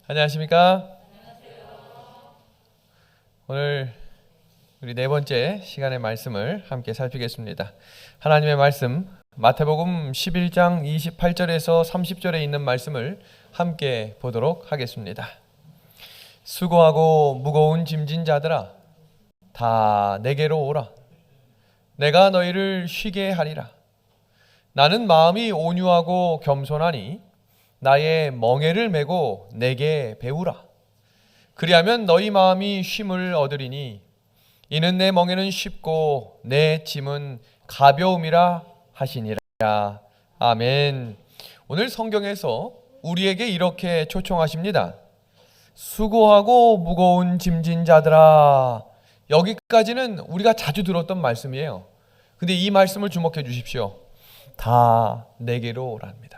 안녕하십니까? 오늘 우리 네 번째 시간의 말씀을 함께 살피겠습니다. 하나님의 말씀 마태복음 11장 28절에서 30절에 있는 말씀을 함께 보도록 하겠습니다. 수고하고 무거운 짐진 자들아 다 내게로 오라. 내가 너희를 쉬게 하리라. 나는 마음이 온유하고 겸손하니 나의 멍에를 메고 내게 배우라. 그리하면 너희 마음이 쉼을 얻으리니 이는 내 멍에는 쉽고 내 짐은 가벼움이라 하시니라. 아멘. 오늘 성경에서 우리에게 이렇게 초청하십니다. 수고하고 무거운 짐진 자들아. 여기까지는 우리가 자주 들었던 말씀이에요. 근데 이 말씀을 주목해 주십시오. 다 내게로 오랍니다.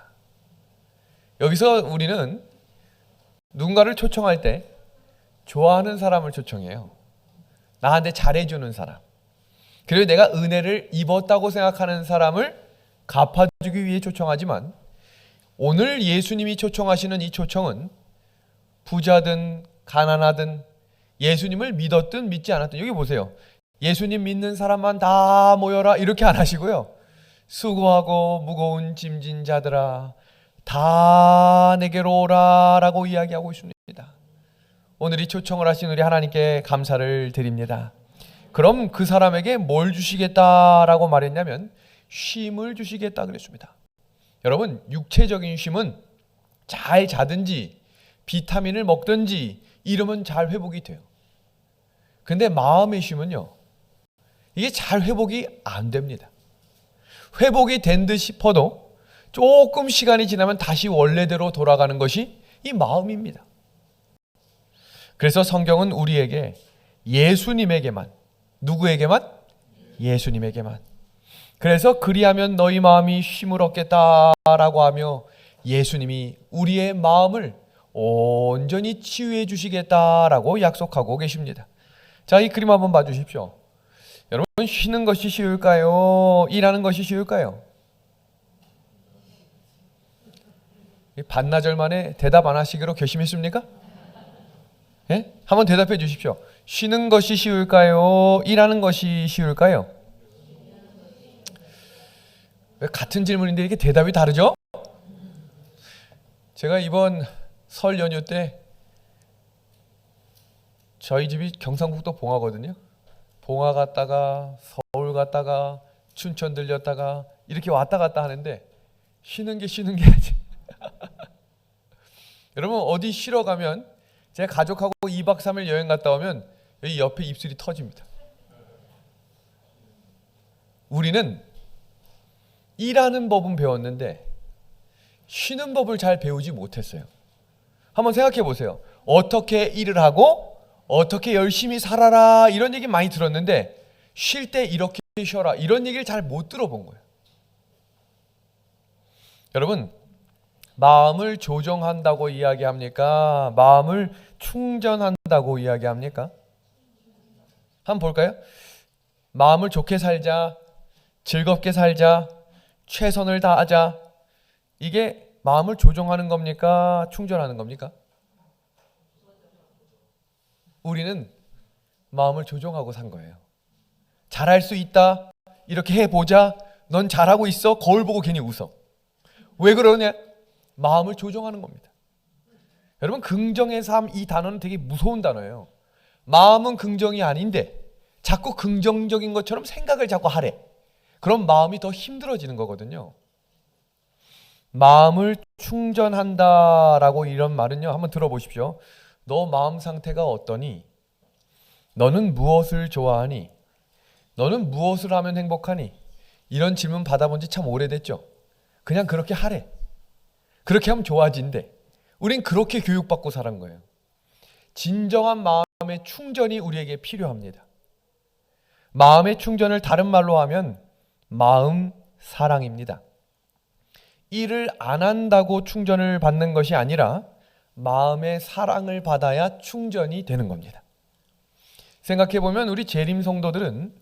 여기서 우리는 누군가를 초청할 때 좋아하는 사람을 초청해요. 나한테 잘해주는 사람. 그리고 내가 은혜를 입었다고 생각하는 사람을 갚아주기 위해 초청하지만 오늘 예수님이 초청하시는 이 초청은 부자든 가난하든 예수님을 믿었든 믿지 않았든 여기 보세요. 예수님 믿는 사람만 다 모여라 이렇게 안 하시고요. 수고하고 무거운 짐진 자들아 다 내게로 오라 라고 이야기하고 있습니다. 오늘 이 초청을 하신 우리 하나님께 감사를 드립니다. 그럼 그 사람에게 뭘 주시겠다라고 말했냐면 쉼을 주시겠다 그랬습니다. 여러분 육체적인 쉼은 잘 자든지 비타민을 먹든지 이러면 잘 회복이 돼요. 근데 마음의 쉼은요 이게 잘 회복이 안 됩니다. 회복이 된 듯 싶어도 조금 시간이 지나면 다시 원래대로 돌아가는 것이 이 마음입니다. 그래서 성경은 우리에게 예수님에게만, 누구에게만? 예수님에게만. 그래서 그리하면 너희 마음이 쉼을 얻겠다라고 하며 예수님이 우리의 마음을 온전히 치유해 주시겠다라고 약속하고 계십니다. 자, 이 그림 한번 봐주십시오. 여러분, 쉬는 것이 쉬울까요? 일하는 것이 쉬울까요? 반나절 만에 대답 안 하시기로 결심했습니까? 예? 한번 대답해 주십시오. 쉬는 것이 쉬울까요? 일하는 것이 쉬울까요? 왜 같은 질문인데 이렇게 대답이 다르죠? 제가 이번 설 연휴 때 저희 집이 경상북도 봉화거든요. 봉화 갔다가 서울 갔다가 춘천 들렸다가 이렇게 왔다 갔다 하는데 쉬는 게 아니지. 여러분 어디 쉬러 가면 제 가족하고 2박 3일 여행 갔다 오면 여기 옆에 입술이 터집니다. 우리는 일하는 법은 배웠는데 쉬는 법을 잘 배우지 못했어요. 한번 생각해 보세요. 어떻게 일을 하고 어떻게 열심히 살아라 이런 얘기 많이 들었는데 쉴 때 이렇게 쉬어라 이런 얘기를 잘 못 들어본 거예요. 여러분 마음을 조정한다고 이야기합니까? 마음을 충전한다고 이야기합니까? 한번 볼까요? 마음을 좋게 살자, 즐겁게 살자, 최선을 다하자. 이게 마음을 조정하는 겁니까? 충전하는 겁니까? 우리는 마음을 조정하고 산 거예요. 잘할 수 있다. 이렇게 해보자. 넌 잘하고 있어. 거울 보고 괜히 웃어. 왜 그러냐? 마음을 조정하는 겁니다. 여러분 긍정의 삶 이 단어는 되게 무서운 단어예요. 마음은 긍정이 아닌데 자꾸 긍정적인 것처럼 생각을 자꾸 하래. 그럼 마음이 더 힘들어지는 거거든요. 마음을 충전한다라고 이런 말은요. 한번 들어보십시오. 너 마음 상태가 어떠니? 너는 무엇을 좋아하니? 너는 무엇을 하면 행복하니? 이런 질문 받아본 지 참 오래됐죠. 그냥 그렇게 하래. 그렇게 하면 좋아진대. 우린 그렇게 교육받고 살은 거예요. 진정한 마음의 충전이 우리에게 필요합니다. 마음의 충전을 다른 말로 하면 마음 사랑입니다. 일을 안 한다고 충전을 받는 것이 아니라 마음의 사랑을 받아야 충전이 되는 겁니다. 생각해보면 우리 재림 성도들은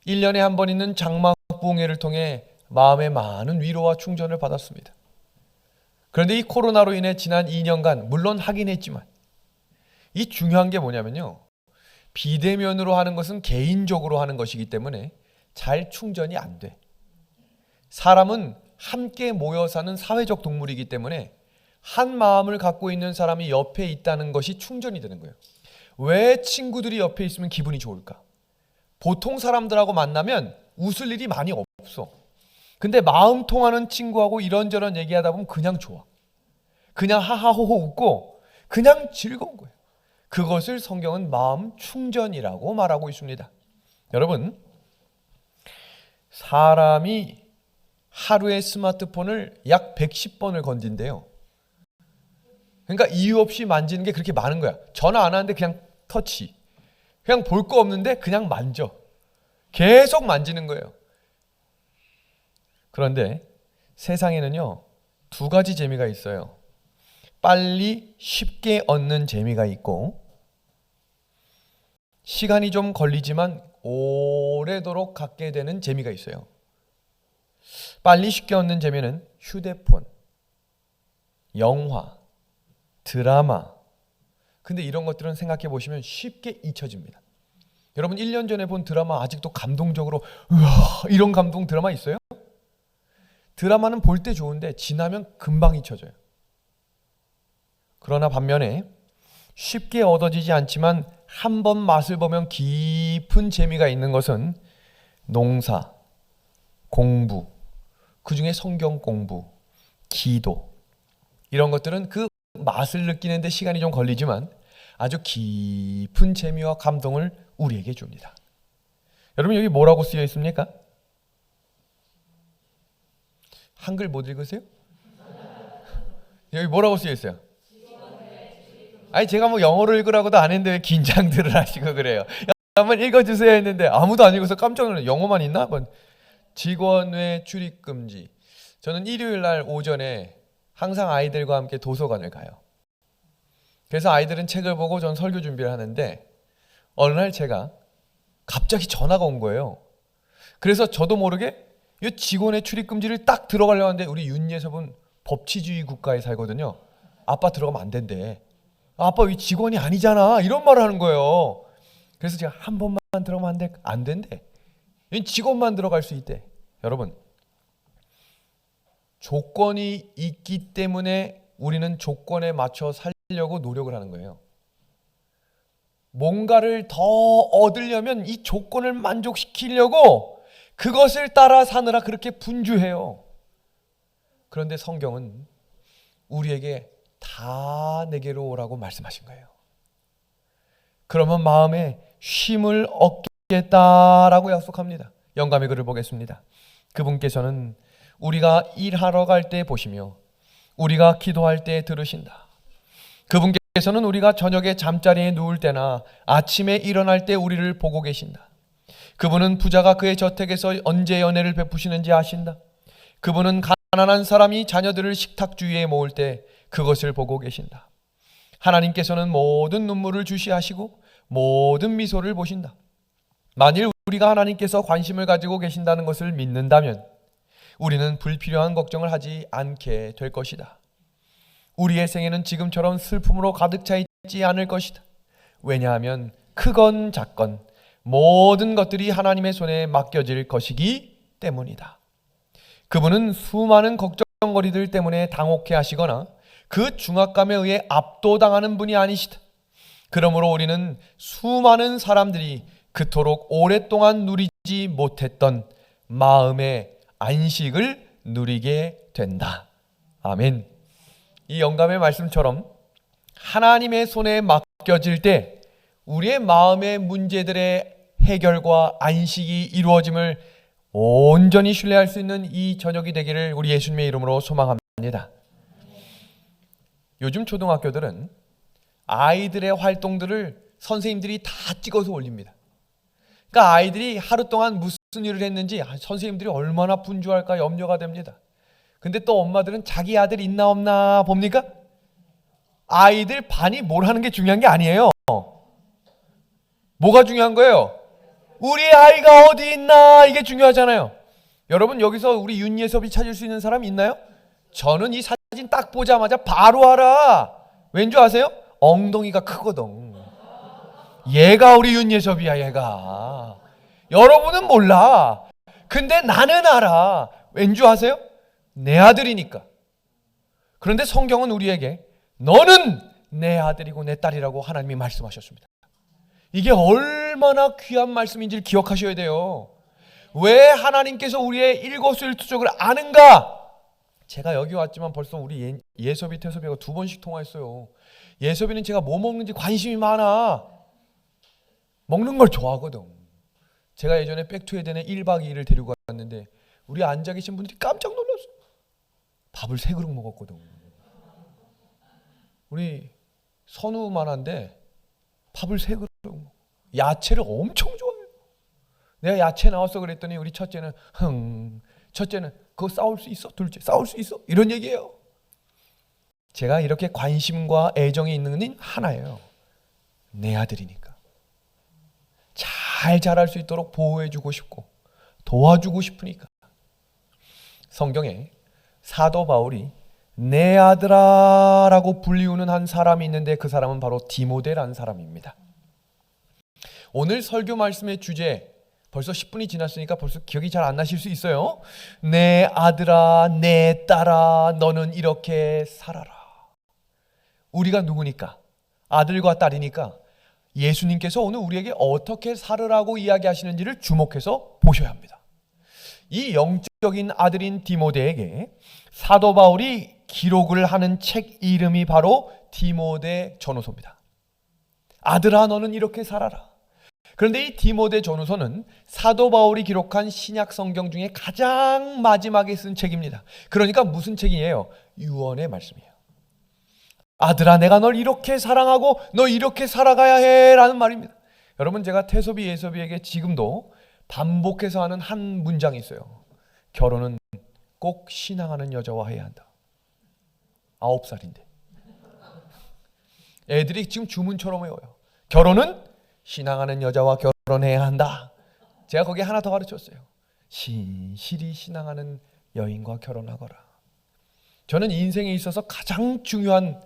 1년에 한 번 있는 장막부흥회를 통해 마음의 많은 위로와 충전을 받았습니다. 그런데 이 코로나로 인해 지난 2년간 물론 하긴 했지만 이 중요한 게 뭐냐면요. 비대면으로 하는 것은 개인적으로 하는 것이기 때문에 잘 충전이 안 돼. 사람은 함께 모여 사는 사회적 동물이기 때문에 한 마음을 갖고 있는 사람이 옆에 있다는 것이 충전이 되는 거예요. 왜 친구들이 옆에 있으면 기분이 좋을까? 보통 사람들하고 만나면 웃을 일이 많이 없어. 근데 마음 통하는 친구하고 이런저런 얘기하다 보면 그냥 좋아. 그냥 하하호호 웃고 그냥 즐거운 거예요. 그것을 성경은 마음 충전이라고 말하고 있습니다. 여러분, 사람이 하루에 스마트폰을 약 110번을 건진대요. 그러니까 이유 없이 만지는 게 그렇게 많은 거야. 전화 안 하는데 그냥 터치. 그냥 볼 거 없는데 그냥 만져. 계속 만지는 거예요. 그런데 세상에는요, 두 가지 재미가 있어요. 빨리 쉽게 얻는 재미가 있고, 시간이 좀 걸리지만 오래도록 갖게 되는 재미가 있어요. 빨리 쉽게 얻는 재미는 휴대폰, 영화, 드라마. 근데 이런 것들은 생각해 보시면 쉽게 잊혀집니다. 여러분 1년 전에 본 드라마 아직도 감동적으로 우와 이런 감동 드라마 있어요? 드라마는 볼 때 좋은데 지나면 금방 잊혀져요. 그러나 반면에 쉽게 얻어지지 않지만 한 번 맛을 보면 깊은 재미가 있는 것은 농사, 공부, 그중에 성경 공부, 기도, 이런 것들은 그 맛을 느끼는데 시간이 좀 걸리지만 아주 깊은 재미와 감동을 우리에게 줍니다. 여러분 여기 뭐라고 쓰여 있습니까? 한글 못 읽으세요? 여기 뭐라고 쓰여 있어요? 아니 제가 뭐 영어로 읽으라고도 안 했는데 왜 긴장들을 하시고 그래요? 한번 읽어주세요 했는데 아무도 안 읽어서 깜짝 놀랐어요. 영어만 있나? 직원외 출입 금지. 저는 일요일 날 오전에 항상 아이들과 함께 도서관을 가요. 그래서 아이들은 책을 보고 전 설교 준비를 하는데 어느 날 제가 갑자기 전화가 온 거예요. 그래서 저도 모르게 이 직원의 출입 금지를 딱 들어가려고 하는데 우리 윤예섭은 법치주의 국가에 살거든요. 아빠 들어가면 안 된대. 아빠 이 직원이 아니잖아. 이런 말을 하는 거예요. 그래서 제가 한 번만 들어가면 안 된대. 이 직원만 들어갈 수 있대. 여러분, 조건이 있기 때문에 우리는 조건에 맞춰 살려고 노력을 하는 거예요. 뭔가를 더 얻으려면 이 조건을 만족시키려고 그것을 따라 사느라 그렇게 분주해요. 그런데 성경은 우리에게 다 내게로 오라고 말씀하신 거예요. 그러면 마음에 쉼을 얻겠다라고 약속합니다. 영감의 글을 보겠습니다. 그분께서는 우리가 일하러 갈 때 보시며 우리가 기도할 때 들으신다. 그분께서는 우리가 저녁에 잠자리에 누울 때나 아침에 일어날 때 우리를 보고 계신다. 그분은 부자가 그의 저택에서 언제 연회를 베푸시는지 아신다. 그분은 가난한 사람이 자녀들을 식탁 주위에 모을 때 그것을 보고 계신다. 하나님께서는 모든 눈물을 주시하시고 모든 미소를 보신다. 만일 우리가 하나님께서 관심을 가지고 계신다는 것을 믿는다면 우리는 불필요한 걱정을 하지 않게 될 것이다. 우리의 생애는 지금처럼 슬픔으로 가득 차 있지 않을 것이다. 왜냐하면 크건 작건 모든 것들이 하나님의 손에 맡겨질 것이기 때문이다. 그분은 수많은 걱정거리들 때문에 당혹해 하시거나 그 중압감에 의해 압도당하는 분이 아니시다. 그러므로 우리는 수많은 사람들이 그토록 오랫동안 누리지 못했던 마음의 안식을 누리게 된다. 아멘. 이 영감의 말씀처럼 하나님의 손에 맡겨질 때 우리의 마음의 문제들의 해결과 안식이 이루어짐을 온전히 신뢰할 수 있는 이 저녁이 되기를 우리 예수님의 이름으로 소망합니다. 요즘 초등학교들은 아이들의 활동들을 선생님들이 다 찍어서 올립니다. 그러니까 아이들이 하루 동안 무슨 일을 했는지 선생님들이 얼마나 분주할까 염려가 됩니다. 근데 또 엄마들은 자기 아들 있나 없나 봅니까? 아이들 반이 뭘 하는 게 중요한 게 아니에요. 뭐가 중요한 거예요? 우리 아이가 어디 있나 이게 중요하잖아요. 여러분 여기서 우리 윤예섭이 찾을 수 있는 사람 있나요? 저는 이 사진 딱 보자마자 바로 알아. 왠 줄 아세요? 엉덩이가 크거든. 얘가 우리 윤예섭이야, 얘가. 여러분은 몰라. 근데 나는 알아. 왠지 아세요? 내 아들이니까. 그런데 성경은 우리에게 너는 내 아들이고 내 딸이라고 하나님이 말씀하셨습니다. 이게 얼마나 귀한 말씀인지를 기억하셔야 돼요. 왜 하나님께서 우리의 일거수일투족을 아는가? 제가 여기 왔지만 벌써 우리 예섭이 태섭이가 2번씩 통화했어요. 예섭이는 제가 뭐 먹는지 관심이 많아. 먹는 걸 좋아하거든. 제가 예전에 백투에덴에 1박 2일을 데리고 갔는데 우리 앉아 계신 분들이 깜짝 놀랐어요. 밥을 3그릇 먹었거든. 우리 선우만한데 밥을 3그릇 먹고 야채를 엄청 좋아해요. 내가 야채 나왔어 그랬더니 우리 첫째는 첫째는 그거 싸울 수 있어? 둘째 싸울 수 있어? 이런 얘기예요. 제가 이렇게 관심과 애정이 있는 건 하나예요. 내 아들이니까 잘 자랄 수 있도록 보호해주고 싶고 도와주고 싶으니까. 성경에 사도 바울이 내 아들아 라고 불리우는 한 사람이 있는데 그 사람은 바로 디모데라는 사람입니다. 오늘 설교 말씀의 주제 벌써 10분이 지났으니까 벌써 기억이 잘 안 나실 수 있어요. 내 아들아 내 딸아 너는 이렇게 살아라. 우리가 누구니까? 아들과 딸이니까 예수님께서 오늘 우리에게 어떻게 살으라고 이야기하시는지를 주목해서 보셔야 합니다. 이 영적인 아들인 디모데에게 사도 바울이 기록을 하는 책 이름이 바로 디모데 전후서입니다. 아들아 너는 이렇게 살아라. 그런데 이 디모데 전후서는 사도 바울이 기록한 신약 성경 중에 가장 마지막에 쓴 책입니다. 그러니까 무슨 책이에요? 유언의 말씀이에요. 아들아 내가 널 이렇게 사랑하고 너 이렇게 살아가야 해 라는 말입니다. 여러분 제가 태섭이 예섭이에게 지금도 반복해서 하는 한 문장이 있어요. 결혼은 꼭 신앙하는 여자와 해야 한다. 9살인데 애들이 지금 주문처럼 외워요. 결혼은 신앙하는 여자와 결혼해야 한다. 제가 거기에 하나 더 가르쳤어요. 신실히 신앙하는 여인과 결혼하거라. 저는 인생에 있어서 가장 중요한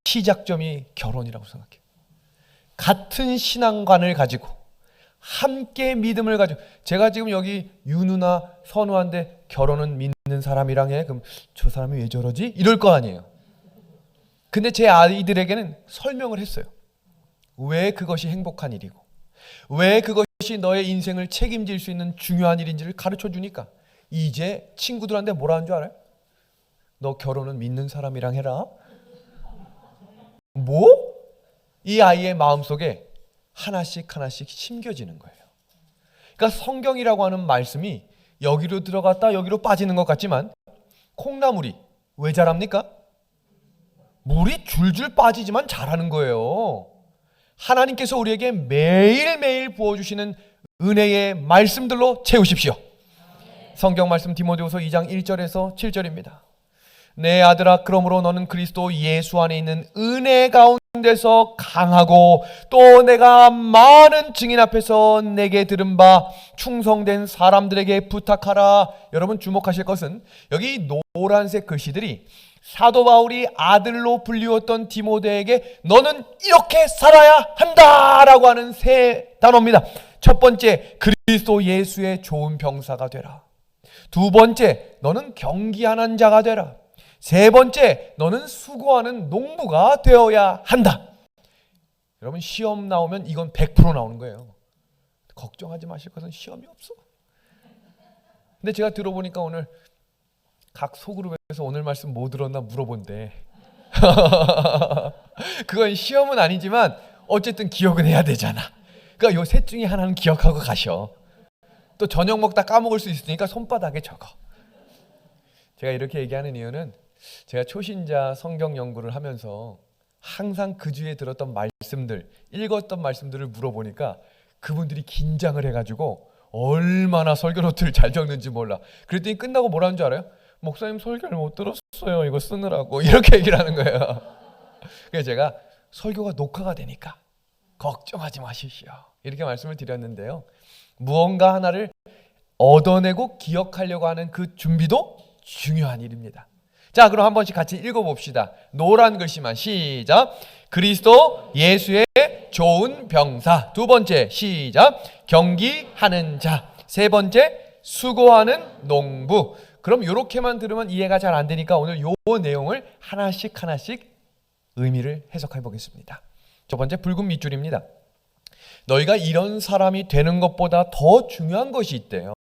시작점이 결혼이라고 생각해요. 같은 신앙관을 가지고 함께 믿음을 가지고 제가 지금 여기 윤우나 선우한테 결혼은 믿는 사람이랑 해. 그럼 저 사람이 왜 저러지? 이럴 거 아니에요. 근데 제 아이들에게는 설명을 했어요. 왜 그것이 행복한 일이고 왜 그것이 너의 인생을 책임질 수 있는 중요한 일인지를 가르쳐 주니까 이제 친구들한테 뭐라 하는 줄 알아요? 너 결혼은 믿는 사람이랑 해라. 뭐? 이 아이의 마음속에 하나씩 하나씩 심겨지는 거예요. 그러니까 성경이라고 하는 말씀이 여기로 들어갔다 여기로 빠지는 것 같지만 콩나물이 왜 자랍니까? 물이 줄줄 빠지지만 자라는 거예요. 하나님께서 우리에게 매일매일 부어주시는 은혜의 말씀들로 채우십시오. 성경 말씀 디모데후서 2장 1절에서 7절입니다. 내 아들아 그러므로 너는 그리스도 예수 안에 있는 은혜 가운데서 강하고 또 내가 많은 증인 앞에서 내게 들은 바 충성된 사람들에게 부탁하라. 여러분 주목하실 것은 여기 노란색 글씨들이 사도 바울이 아들로 불리웠던 디모데에게 너는 이렇게 살아야 한다라고 하는 세 단어입니다. 첫 번째, 그리스도 예수의 좋은 병사가 되라. 두 번째, 너는 경기하는 자가 되라. 세 번째, 너는 수고하는 농부가 되어야 한다. 여러분 시험 나오면 이건 100% 나오는 거예요. 걱정하지 마실 것은 시험이 없어. 근데 제가 들어보니까 오늘 각 소그룹에서 오늘 말씀 뭐 들었나 물어본대. 그건 시험은 아니지만 어쨌든 기억은 해야 되잖아. 그러니까 요 셋 중에 하나는 기억하고 가셔. 또 저녁 먹다 까먹을 수 있으니까 손바닥에 적어. 제가 이렇게 얘기하는 이유는 제가 초신자 성경 연구를 하면서 항상 그 주에 들었던 말씀들, 읽었던 말씀들을 물어보니까 그분들이 긴장을 해가지고 얼마나 설교 노트를 잘 적는지 몰라. 그랬더니 끝나고 뭐라는 줄 알아요? 목사님 설교를 못 들었어요. 이거 쓰느라고. 이렇게 얘기를 하는 거예요. 그래서 제가 설교가 녹화가 되니까 걱정하지 마십시오. 이렇게 말씀을 드렸는데요. 무언가 하나를 얻어내고 기억하려고 하는 그 준비도 중요한 일입니다. 자, 그럼 한 번씩 같이 읽어봅시다. 노란 글씨만 시작. 그리스도 예수의 좋은 병사. 두 번째, 시작. 경기하는 자. 세 번째, 수고하는 농부. 그럼 이렇게만 들으면 이해가 잘 안 되니까 오늘 요 내용을 하나씩 의미를 해석해 보겠습니다. 첫 번째, 붉은 밑줄입니다. 너희가 이런 사람이 되는 것보다 더 중요한 것이 있대요.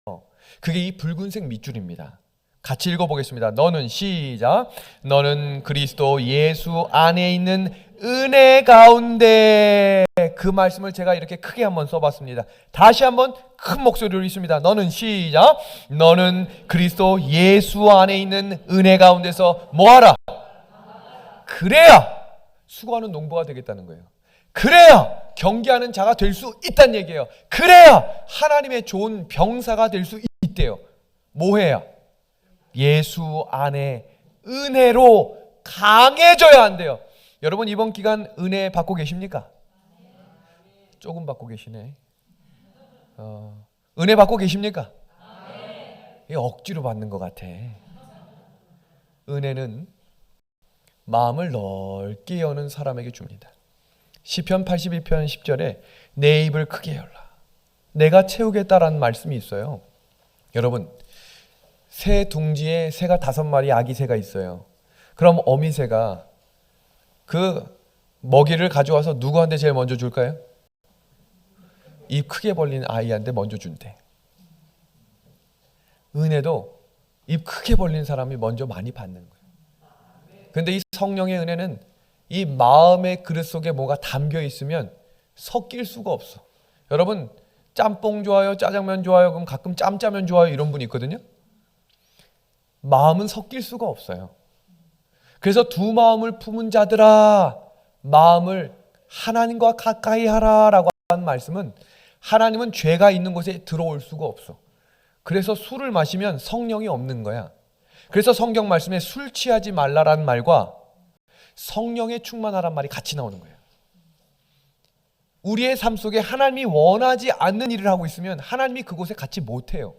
그게 이 붉은색 밑줄입니다. 같이 읽어보겠습니다. 너는, 시작. 너는 그리스도 예수 안에 있는 은혜 가운데. 그 말씀을 제가 이렇게 크게 한번 써봤습니다. 다시 한번 큰 목소리로 읽습니다. 너는, 시작. 너는 그리스도 예수 안에 있는 은혜 가운데서 뭐하라? 그래야 수고하는 농부가 되겠다는 거예요. 그래야 경계하는 자가 될 수 있다는 얘기예요. 그래야 하나님의 좋은 병사가 될 수 있대요. 뭐 해야? 예수 안에 은혜로 강해져야 한대요. 여러분 이번 기간 은혜 받고 계십니까? 조금 받고 계시네. 은혜 받고 계십니까? 이게 억지로 받는 것 같아. 은혜는 마음을 넓게 여는 사람에게 줍니다. 시편 82편 10절에 내 입을 크게 열라 내가 채우겠다라는 말씀이 있어요. 여러분 새 둥지에 새가 5마리 아기 새가 있어요. 그럼 어미 새가 그 먹이를 가져와서 누구한테 제일 먼저 줄까요? 입 크게 벌린 아이한테 먼저 준대. 은혜도 입 크게 벌린 사람이 먼저 많이 받는 거예요. 근데 이 성령의 은혜는 이 마음의 그릇 속에 뭐가 담겨 있으면 섞일 수가 없어. 여러분 짬뽕 좋아요? 짜장면 좋아요? 그럼 가끔 짬짜면 좋아요? 이런 분이 있거든요. 마음은 섞일 수가 없어요. 그래서 두 마음을 품은 자들아 마음을 하나님과 가까이 하라라고 한 말씀은 하나님은 죄가 있는 곳에 들어올 수가 없어. 그래서 술을 마시면 성령이 없는 거야. 그래서 성경 말씀에 술 취하지 말라라는 말과 성령에 충만하란 말이 같이 나오는 거예요. 우리의 삶 속에 하나님이 원하지 않는 일을 하고 있으면 하나님이 그곳에 같이 못해요.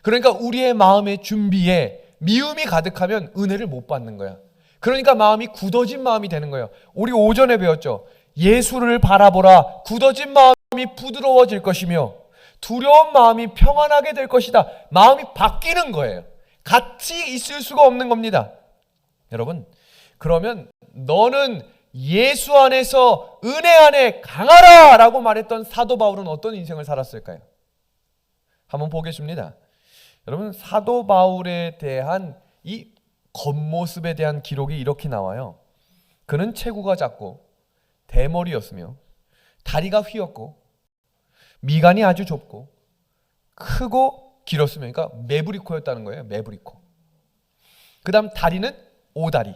그러니까 우리의 마음의 준비에 미움이 가득하면 은혜를 못 받는 거야. 그러니까 마음이 굳어진 마음이 되는 거예요. 우리 오전에 배웠죠. 예수를 바라보라. 굳어진 마음이 부드러워질 것이며 두려운 마음이 평안하게 될 것이다. 마음이 바뀌는 거예요. 같이 있을 수가 없는 겁니다. 여러분 그러면 너는 예수 안에서 은혜 안에 강하라 라고 말했던 사도 바울은 어떤 인생을 살았을까요? 한번 보겠습니다. 여러분 사도 바울에 대한 이 겉모습에 대한 기록이 이렇게 나와요. 그는 체구가 작고 대머리였으며 다리가 휘었고 미간이 아주 좁고 크고 길었으며 그러니까 메브리코였다는 거예요. 메브리코. 그 다음 다리는 오다리.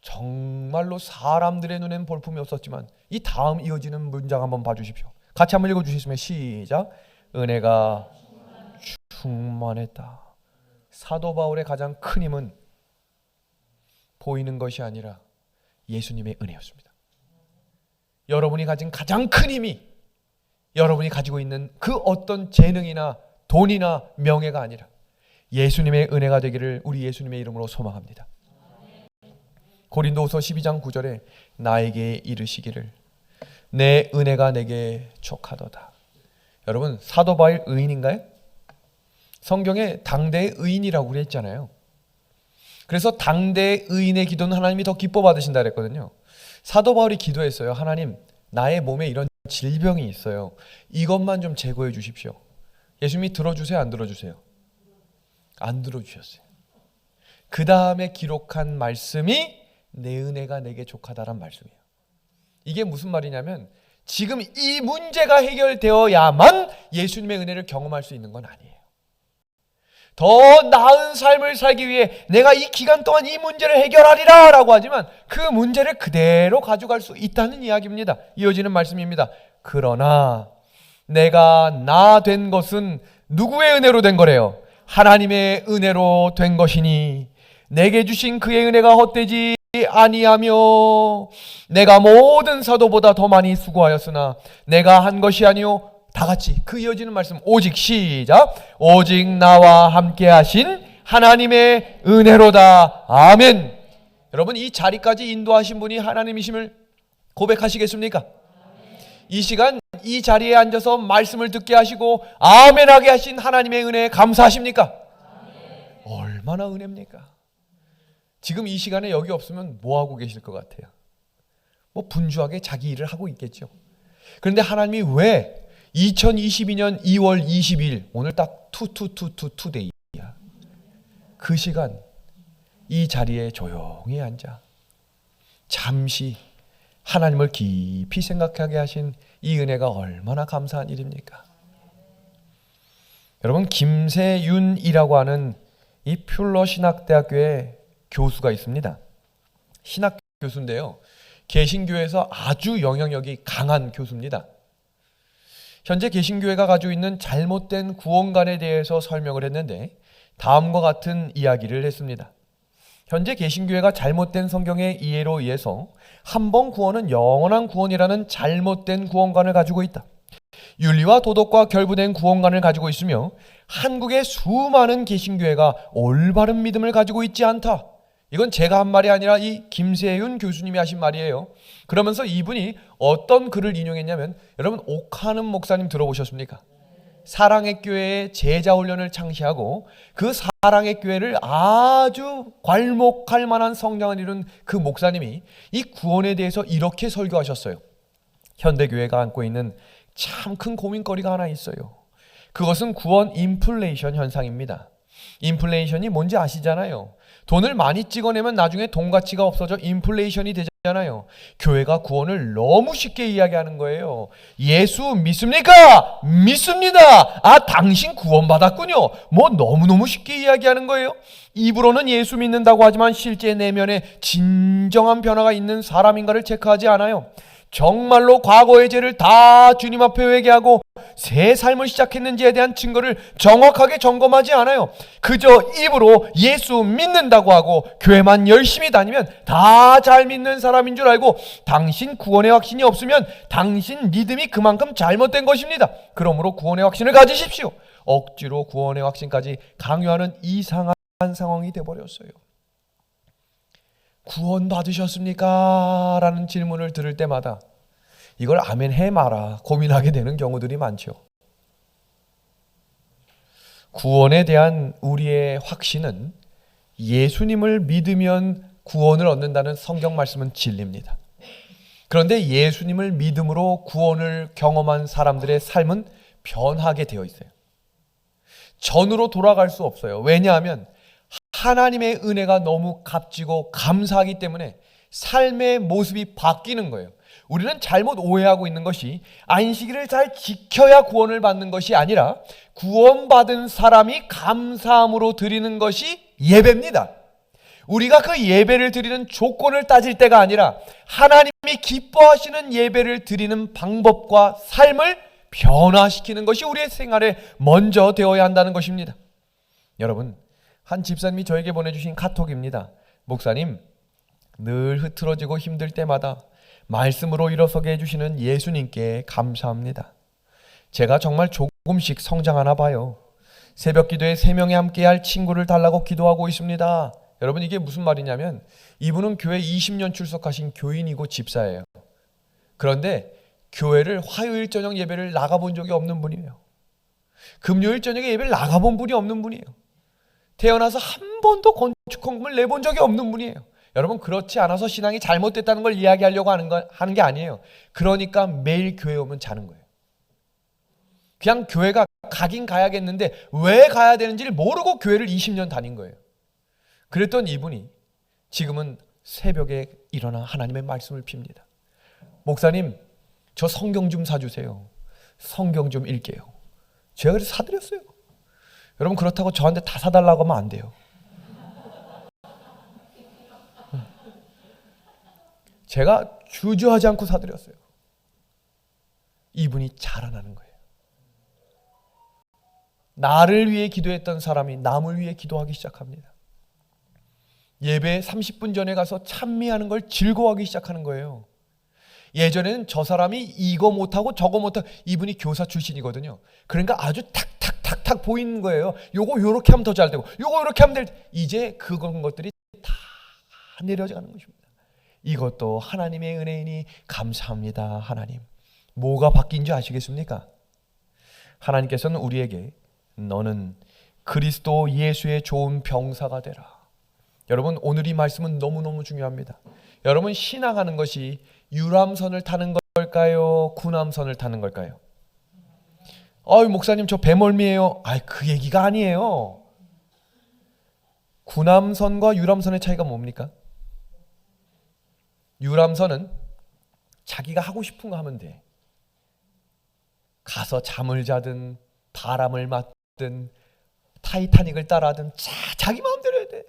정말로 사람들의 눈엔 볼품이 없었지만 이 다음 이어지는 문장 한번 봐주십시오. 같이 한번 읽어주시면 시작. 은혜가 충만했다. 사도 바울의 가장 큰 힘은 보이는 것이 아니라 예수님의 은혜였습니다. 여러분이 가진 가장 큰 힘이 여러분이 가지고 있는 그 어떤 재능이나 돈이나 명예가 아니라 예수님의 은혜가 되기를 우리 예수님의 이름으로 소망합니다. 고린도후서 12장 9절에 나에게 이르시기를 내 은혜가 내게 족하도다. 여러분 사도 바울 의인인가요? 성경에 당대의 의인이라고 그랬잖아요. 그래서 당대의 의인의 기도는 하나님이 더 기뻐 받으신다 그랬거든요. 사도 바울이 기도했어요. 하나님 나의 몸에 이런 질병이 있어요. 이것만 좀 제거해 주십시오. 예수님이 들어주세요? 안 들어주세요? 안 들어주셨어요. 그 다음에 기록한 말씀이 내 은혜가 내게 족하다란 말씀이에요. 이게 무슨 말이냐면 지금 이 문제가 해결되어야만 예수님의 은혜를 경험할 수 있는 건 아니에요. 더 나은 삶을 살기 위해 내가 이 기간 동안 이 문제를 해결하리라 라고 하지만 그 문제를 그대로 가져갈 수 있다는 이야기입니다. 이어지는 말씀입니다. 그러나 내가 나 된 것은 누구의 은혜로 된 거래요? 하나님의 은혜로 된 것이니 내게 주신 그의 은혜가 헛되지 아니하며 내가 모든 사도보다 더 많이 수고하였으나 내가 한 것이 아니요 다 같이 그 이어지는 말씀 오직 시작 오직 나와 함께 하신 하나님의 은혜로다. 아멘. 여러분, 이 자리까지 인도하신 분이 하나님이심을 고백하시겠습니까? 이 시간 이 자리에 앉아서 말씀을 듣게 하시고 아멘하게 하신 하나님의 은혜에 감사하십니까? 얼마나 은혜입니까? 지금 이 시간에 여기 없으면 뭐 하고 계실 것 같아요? 뭐 분주하게 자기 일을 하고 있겠죠. 그런데 하나님이 왜 2022년 2월 20일 오늘 딱 투데이야. 그 시간 이 자리에 조용히 앉아 잠시 하나님을 깊이 생각하게 하신 이 은혜가 얼마나 감사한 일입니까? 여러분, 김세윤이라고 하는 이 퓰러 신학대학교에 교수가 있습니다. 신학 교수인데요. 개신교에서 아주 영향력이 강한 교수입니다. 현재 개신교회가 가지고 있는 잘못된 구원관에 대해서 설명을 했는데 다음과 같은 이야기를 했습니다. 현재 개신교회가 잘못된 성경의 이해로 의해서 한 번 구원은 영원한 구원이라는 잘못된 구원관을 가지고 있다. 윤리와 도덕과 결부된 구원관을 가지고 있으며 한국의 수많은 개신교회가 올바른 믿음을 가지고 있지 않다. 이건 제가 한 말이 아니라 이 김세윤 교수님이 하신 말이에요. 그러면서 이분이 어떤 글을 인용했냐면, 여러분 옥하는 목사님 들어보셨습니까? 사랑의 교회의 제자 훈련을 창시하고 그 사랑의 교회를 아주 괄목할 만한 성장을 이룬 그 목사님이 이 구원에 대해서 이렇게 설교하셨어요. 현대교회가 안고 있는 참 큰 고민거리가 하나 있어요. 그것은 구원 인플레이션 현상입니다. 인플레이션이 뭔지 아시잖아요. 돈을 많이 찍어내면 나중에 돈 가치가 없어져 인플레이션이 되잖아요. 교회가 구원을 너무 쉽게 이야기하는 거예요. 예수 믿습니까? 믿습니다. 아, 당신 구원받았군요. 뭐 너무너무 쉽게 이야기하는 거예요. 입으로는 예수 믿는다고 하지만 실제 내면에 진정한 변화가 있는 사람인가를 체크하지 않아요. 정말로 과거의 죄를 다 주님 앞에 회개하고 새 삶을 시작했는지에 대한 증거를 정확하게 점검하지 않아요. 그저 입으로 예수 믿는다고 하고 교회만 열심히 다니면 다 잘 믿는 사람인 줄 알고 당신 구원의 확신이 없으면 당신 믿음이 그만큼 잘못된 것입니다. 그러므로 구원의 확신을 가지십시오. 억지로 구원의 확신까지 강요하는 이상한 상황이 되어버렸어요. 구원 받으셨습니까? 라는 질문을 들을 때마다 이걸 아멘 해 마라 고민하게 되는 경우들이 많죠. 구원에 대한 우리의 확신은 예수님을 믿으면 구원을 얻는다는 성경 말씀은 진리입니다. 그런데 예수님을 믿음으로 구원을 경험한 사람들의 삶은 변하게 되어 있어요. 전으로 돌아갈 수 없어요. 왜냐하면 하나님의 은혜가 너무 값지고 감사하기 때문에 삶의 모습이 바뀌는 거예요. 우리는 잘못 오해하고 있는 것이 안식일을 잘 지켜야 구원을 받는 것이 아니라 구원받은 사람이 감사함으로 드리는 것이 예배입니다. 우리가 그 예배를 드리는 조건을 따질 때가 아니라 하나님이 기뻐하시는 예배를 드리는 방법과 삶을 변화시키는 것이 우리의 생활에 먼저 되어야 한다는 것입니다. 여러분, 한 집사님이 저에게 보내주신 카톡입니다. 목사님, 늘 흐트러지고 힘들 때마다 말씀으로 일어서게 해주시는 예수님께 감사합니다. 제가 정말 조금씩 성장하나 봐요. 새벽 기도에 3명이 함께할 친구를 달라고 기도하고 있습니다. 여러분, 이게 무슨 말이냐면 이분은 교회 20년 출석하신 교인이고 집사예요. 그런데 교회를 화요일 저녁 예배를 나가본 적이 없는 분이에요. 금요일 저녁에 예배를 나가본 분이 없는 분이에요. 태어나서 한 번도 건축헌금을 내본 적이 없는 분이에요. 여러분, 그렇지 않아서 신앙이 잘못됐다는 걸 이야기하려고 하는 게 아니에요. 그러니까 매일 교회 오면 자는 거예요. 그냥 교회가 가긴 가야겠는데 왜 가야 되는지를 모르고 교회를 20년 다닌 거예요. 그랬던 이분이 지금은 새벽에 일어나 하나님의 말씀을 핍니다. 목사님, 저 성경 좀 사주세요. 성경 좀 읽게요. 제가 그래서 사드렸어요. 여러분, 그렇다고 저한테 다 사달라고 하면 안 돼요. 제가 주저하지 않고 사드렸어요. 이분이 자라나는 거예요. 나를 위해 기도했던 사람이 남을 위해 기도하기 시작합니다. 예배 30분 전에 가서 찬미하는 걸 즐거워하기 시작하는 거예요. 예전에는 저 사람이 이거 못하고 저거 못하고, 이분이 교사 출신이거든요. 그러니까 아주 탁탁탁탁 보이는 거예요. 요거 요렇게 하면 더 잘 되고 요거 요렇게 하면 될 때, 이제 그런 것들이 다 내려가는 것입니다. 이것도 하나님의 은혜이니 감사합니다. 하나님, 뭐가 바뀐 줄 아시겠습니까? 하나님께서는 우리에게 너는 그리스도 예수의 좋은 병사가 되라. 여러분, 오늘 이 말씀은 너무너무 중요합니다. 여러분, 신앙하는 것이 유람선을 타는 걸까요? 군함선을 타는 걸까요? 목사님 저 배멀미예요. 그 얘기가 아니에요. 군함선과 유람선의 차이가 뭡니까? 유람선은 자기가 하고 싶은 거 하면 돼. 가서 잠을 자든 바람을 맞든 타이타닉을 따라하든 자기 마음대로 해야 돼.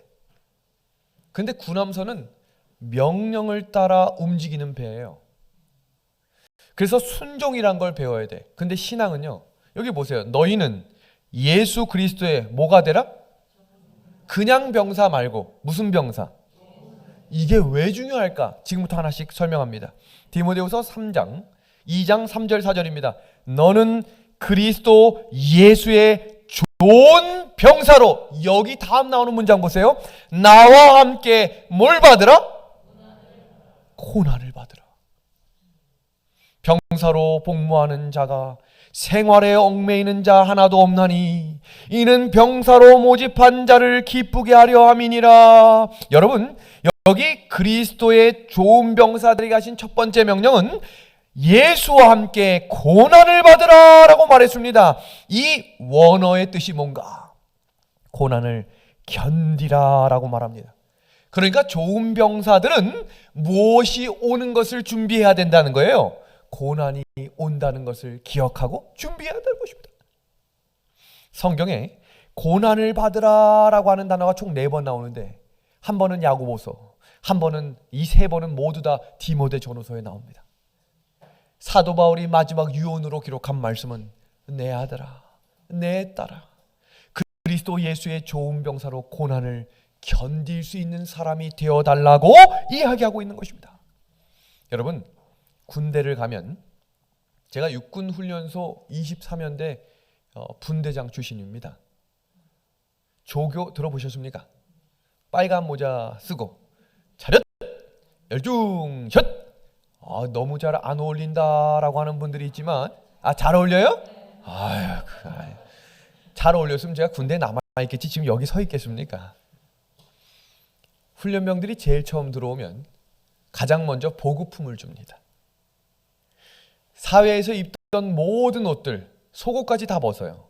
근데 군함선은 명령을 따라 움직이는 배예요. 그래서 순종이란 걸 배워야 돼. 근데 신앙은요, 여기 보세요. 너희는 예수 그리스도의 뭐가 되라? 그냥 병사 말고 무슨 병사? 이게 왜 중요할까? 지금부터 하나씩 설명합니다. 디모데후서 3장 2장 3절 4절입니다. 너는 그리스도 예수의 좋은 병사로, 여기 다음 나오는 문장 보세요. 나와 함께 뭘 받으라? 고난을 받으라. 병사로 복무하는 자가 생활에 얽매이는 자 하나도 없나니 이는 병사로 모집한 자를 기쁘게 하려 함이니라. 여러분, 여기 그리스도의 좋은 병사들이 가신 첫 번째 명령은 예수와 함께 고난을 받으라 라고 말했습니다. 이 원어의 뜻이 뭔가? 고난을 견디라 라고 말합니다. 그러니까 좋은 병사들은 무엇이 오는 것을 준비해야 된다는 거예요. 고난이 온다는 것을 기억하고 준비해야 되는 것입니다. 성경에 고난을 받으라 라고 하는 단어가 총 4번 나오는데, 한 번은 야고보서, 한 번은, 이 3번은 모두 다 디모데 전후서에 나옵니다. 사도 바울이 마지막 유언으로 기록한 말씀은 내 아들아, 내 딸아, 그리스도 예수의 좋은 병사로 고난을 견딜 수 있는 사람이 되어달라고 이야기하고 있는 것입니다. 여러분, 군대를 가면, 제가 육군훈련소 23연대 분대장 출신입니다. 조교 들어보셨습니까? 빨간 모자 쓰고 차렷 열중 샷. 너무 잘 안 어울린다라고 하는 분들이 있지만, 잘 어울려요? 잘 어울렸으면 제가 군대에 남아있겠지 지금 여기 서 있겠습니까? 훈련병들이 제일 처음 들어오면 가장 먼저 보급품을 줍니다. 사회에서 입던 모든 옷들, 속옷까지 다 벗어요.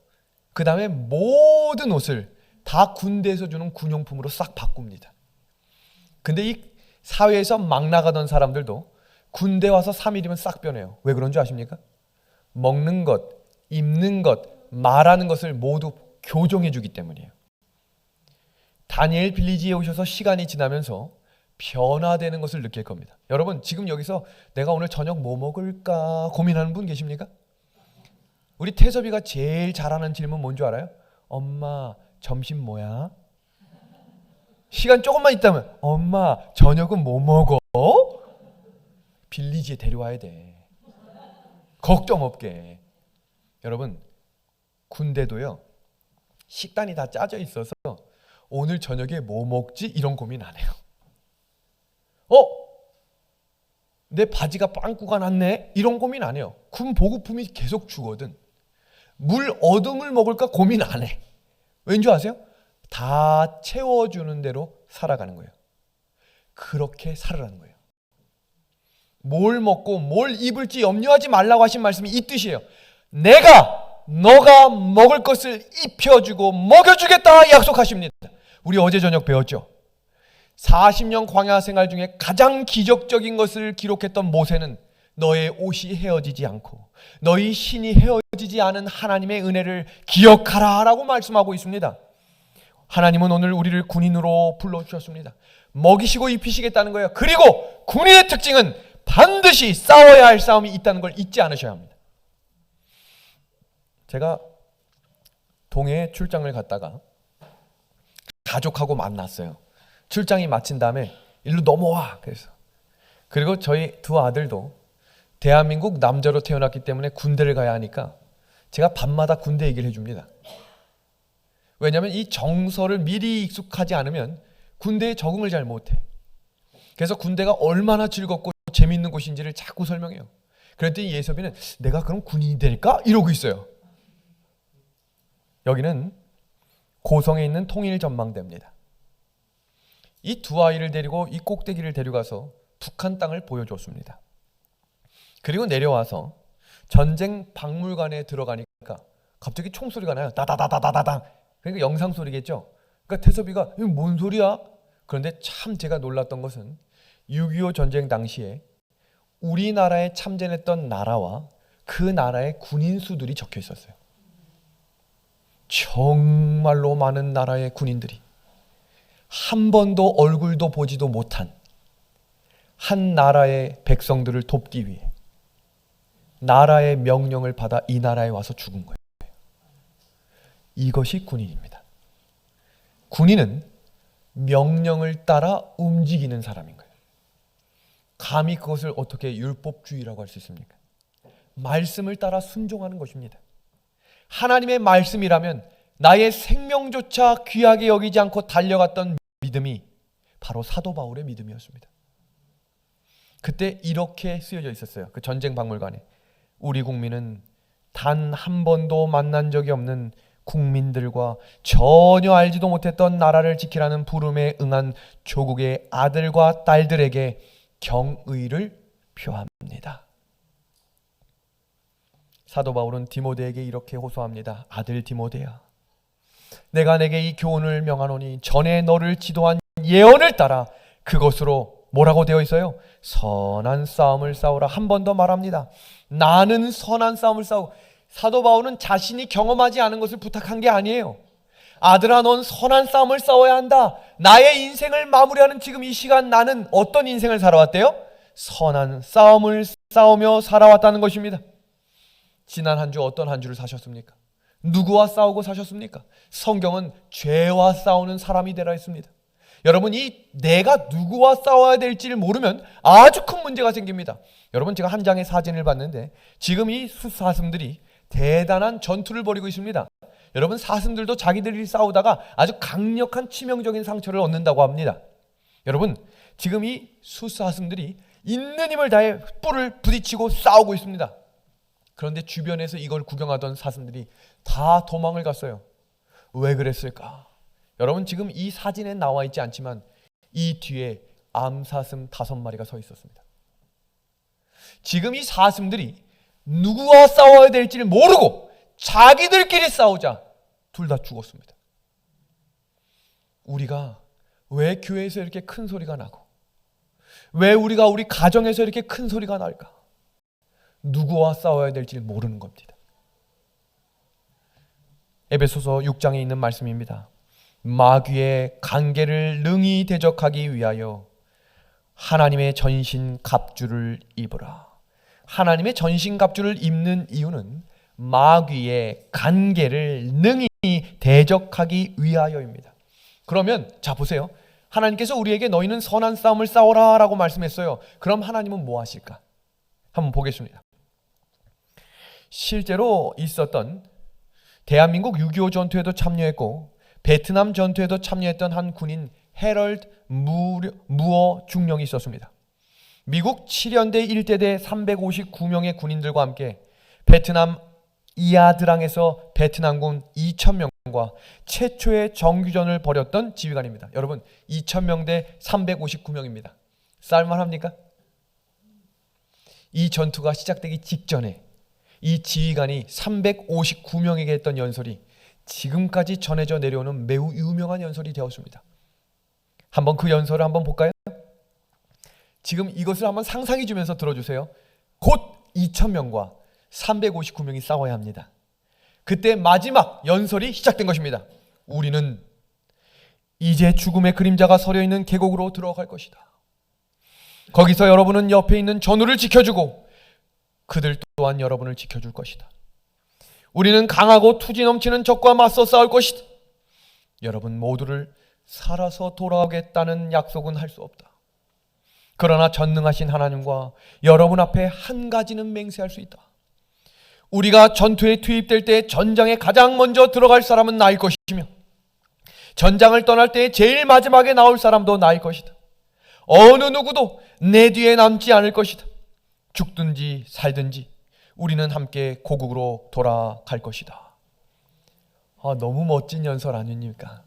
그 다음에 모든 옷을 다 군대에서 주는 군용품으로 싹 바꿉니다. 근데 이 사회에서 막 나가던 사람들도 군대 와서 3일이면 싹 변해요. 왜 그런 줄 아십니까? 먹는 것, 입는 것, 말하는 것을 모두 교정해 주기 때문이에요. 다니엘 빌리지에 오셔서 시간이 지나면서 변화되는 것을 느낄 겁니다. 여러분, 지금 여기서 내가 오늘 저녁 뭐 먹을까 고민하는 분 계십니까? 우리 태섭이가 제일 잘하는 질문 뭔 줄 알아요? 엄마, 점심 뭐야? 시간 조금만 있다면 엄마, 저녁은 뭐 먹어? 빌리지에 데려와야 돼. 걱정 없게. 여러분, 군대도요, 식단이 다 짜져 있어서 오늘 저녁에 뭐 먹지? 이런 고민 안 해요. 내 바지가 빵꾸가 났네? 이런 고민 안 해요. 군 보급품이 계속 주거든. 물 어둠을 먹을까 고민 안 해. 왠지 아세요? 다 채워주는 대로 살아가는 거예요. 그렇게 살아가는 거예요. 뭘 먹고 뭘 입을지 염려하지 말라고 하신 말씀이 이 뜻이에요. 내가 너가 먹을 것을 입혀주고 먹여주겠다 약속하십니다. 우리 어제 저녁 배웠죠? 40년 광야 생활 중에 가장 기적적인 것을 기록했던 모세는 너의 옷이 헤어지지 않고 너희 신이 헤어지지 않은 하나님의 은혜를 기억하라 라고 말씀하고 있습니다. 하나님은 오늘 우리를 군인으로 불러주셨습니다. 먹이시고 입히시겠다는 거예요. 그리고 군인의 특징은 반드시 싸워야 할 싸움이 있다는 걸 잊지 않으셔야 합니다. 제가 동해에 출장을 갔다가 가족하고 만났어요. 출장이 마친 다음에 일로 넘어와 그래서. 그리고 저희 두 아들도 대한민국 남자로 태어났기 때문에 군대를 가야 하니까 제가 밤마다 군대 얘기를 해줍니다. 왜냐하면 이 정서를 미리 익숙하지 않으면 군대에 적응을 잘 못해. 그래서 군대가 얼마나 즐겁고 재밌는 곳인지를 자꾸 설명해요. 그랬더니 예섭이는 내가 그럼 군인이 될까? 이러고 있어요. 여기는 고성에 있는 통일전망대입니다. 이 두 아이를 데리고 이 꼭대기를 데려가서 북한 땅을 보여줬습니다. 그리고 내려와서 전쟁 박물관에 들어가니까 갑자기 총소리가 나요. 다다다다다당. 그러니까 영상 소리겠죠. 그러니까 태섭이가 이거 뭔 소리야? 그런데 참 제가 놀랐던 것은 6.25 전쟁 당시에 우리나라에 참전했던 나라와 그 나라의 군인 수들이 적혀 있었어요. 정말로 많은 나라의 군인들이 한 번도 얼굴도 보지도 못한 한 나라의 백성들을 돕기 위해 나라의 명령을 받아 이 나라에 와서 죽은 거예요. 이것이 군인입니다. 군인은 명령을 따라 움직이는 사람인 거예요. 감히 그것을 어떻게 율법주의라고 할 수 있습니까? 말씀을 따라 순종하는 것입니다. 하나님의 말씀이라면 나의 생명조차 귀하게 여기지 않고 달려갔던 믿음이 바로 사도 바울의 믿음이었습니다. 그때 이렇게 쓰여져 있었어요. 그 전쟁 박물관에 우리 국민은 단 한 번도 만난 적이 없는 국민들과 전혀 알지도 못했던 나라를 지키라는 부름에 응한 조국의 아들과 딸들에게 경의를 표합니다. 사도 바울은 디모데에게 이렇게 호소합니다. 아들 디모데야, 내가 내게 이 교훈을 명하노니 전에 너를 지도한 예언을 따라 그것으로 뭐라고 되어 있어요? 선한 싸움을 싸우라. 한 번 더 말합니다. 나는 선한 싸움을 싸우고. 사도 바울은 자신이 경험하지 않은 것을 부탁한 게 아니에요. 아들아, 넌 선한 싸움을 싸워야 한다. 나의 인생을 마무리하는 지금 이 시간 나는 어떤 인생을 살아왔대요? 선한 싸움을 싸우며 살아왔다는 것입니다. 지난 한 주 어떤 한 주를 사셨습니까? 누구와 싸우고 사셨습니까? 성경은 죄와 싸우는 사람이 되라 했습니다. 여러분이 내가 누구와 싸워야 될지를 모르면 아주 큰 문제가 생깁니다. 여러분, 제가 한 장의 사진을 봤는데 지금 이 사슴들이 대단한 전투를 벌이고 있습니다. 여러분, 사슴들도 자기들이 싸우다가 아주 강력한 치명적인 상처를 얻는다고 합니다. 여러분, 지금 이 숫사슴들이 있는 힘을 다해 뿔을 부딪히고 싸우고 있습니다. 그런데 주변에서 이걸 구경하던 사슴들이 다 도망을 갔어요. 왜 그랬을까? 여러분, 지금 이 사진에 나와 있지 않지만 이 뒤에 암사슴 5마리가 서 있었습니다. 지금 이 사슴들이 누구와 싸워야 될지를 모르고 자기들끼리 싸우자 둘 다 죽었습니다. 우리가 왜 교회에서 이렇게 큰 소리가 나고 왜 우리가 우리 가정에서 이렇게 큰 소리가 날까? 누구와 싸워야 될지 모르는 겁니다. 에베소서 6장에 있는 말씀입니다. 마귀의 간계를 능히 대적하기 위하여 하나님의 전신 갑주를 입으라. 하나님의 전신 갑주를 입는 이유는 마귀의 간계를 능히 대적하기 위하여입니다. 그러면 자 보세요. 하나님께서 우리에게 너희는 선한 싸움을 싸워라 라고 말씀했어요. 그럼 하나님은 뭐 하실까? 한번 보겠습니다. 실제로 있었던 대한민국 6.25 전투에도 참여했고 베트남 전투에도 참여했던 한 군인 헤럴드 무어 중령이 있었습니다. 미국 7연대 1대대 359명의 군인들과 함께 베트남 이아드랑에서 베트남군 2,000명과 최초의 정규전을 벌였던 지휘관입니다. 여러분, 2,000명 대 359명입니다. 쌀만합니까? 이 전투가 시작되기 직전에 이 지휘관이 359명에게 했던 연설이 지금까지 전해져 내려오는 매우 유명한 연설이 되었습니다. 한번 그 연설을 한번 볼까요? 지금 이것을 한번 상상해 주면서 들어주세요. 곧 2,000명과 359명이 싸워야 합니다. 그때 마지막 연설이 시작된 것입니다. 우리는 이제 죽음의 그림자가 서려 있는 계곡으로 들어갈 것이다. 거기서 여러분은 옆에 있는 전우를 지켜주고 그들 또한 여러분을 지켜줄 것이다. 우리는 강하고 투지 넘치는 적과 맞서 싸울 것이다. 여러분 모두를 살아서 돌아오겠다는 약속은 할 수 없다. 그러나 전능하신 하나님과 여러분 앞에 한 가지는 맹세할 수 있다. 우리가 전투에 투입될 때 전장에 가장 먼저 들어갈 사람은 나일 것이며 전장을 떠날 때 제일 마지막에 나올 사람도 나일 것이다. 어느 누구도 내 뒤에 남지 않을 것이다. 죽든지 살든지 우리는 함께 고국으로 돌아갈 것이다. 너무 멋진 연설 아닙니까?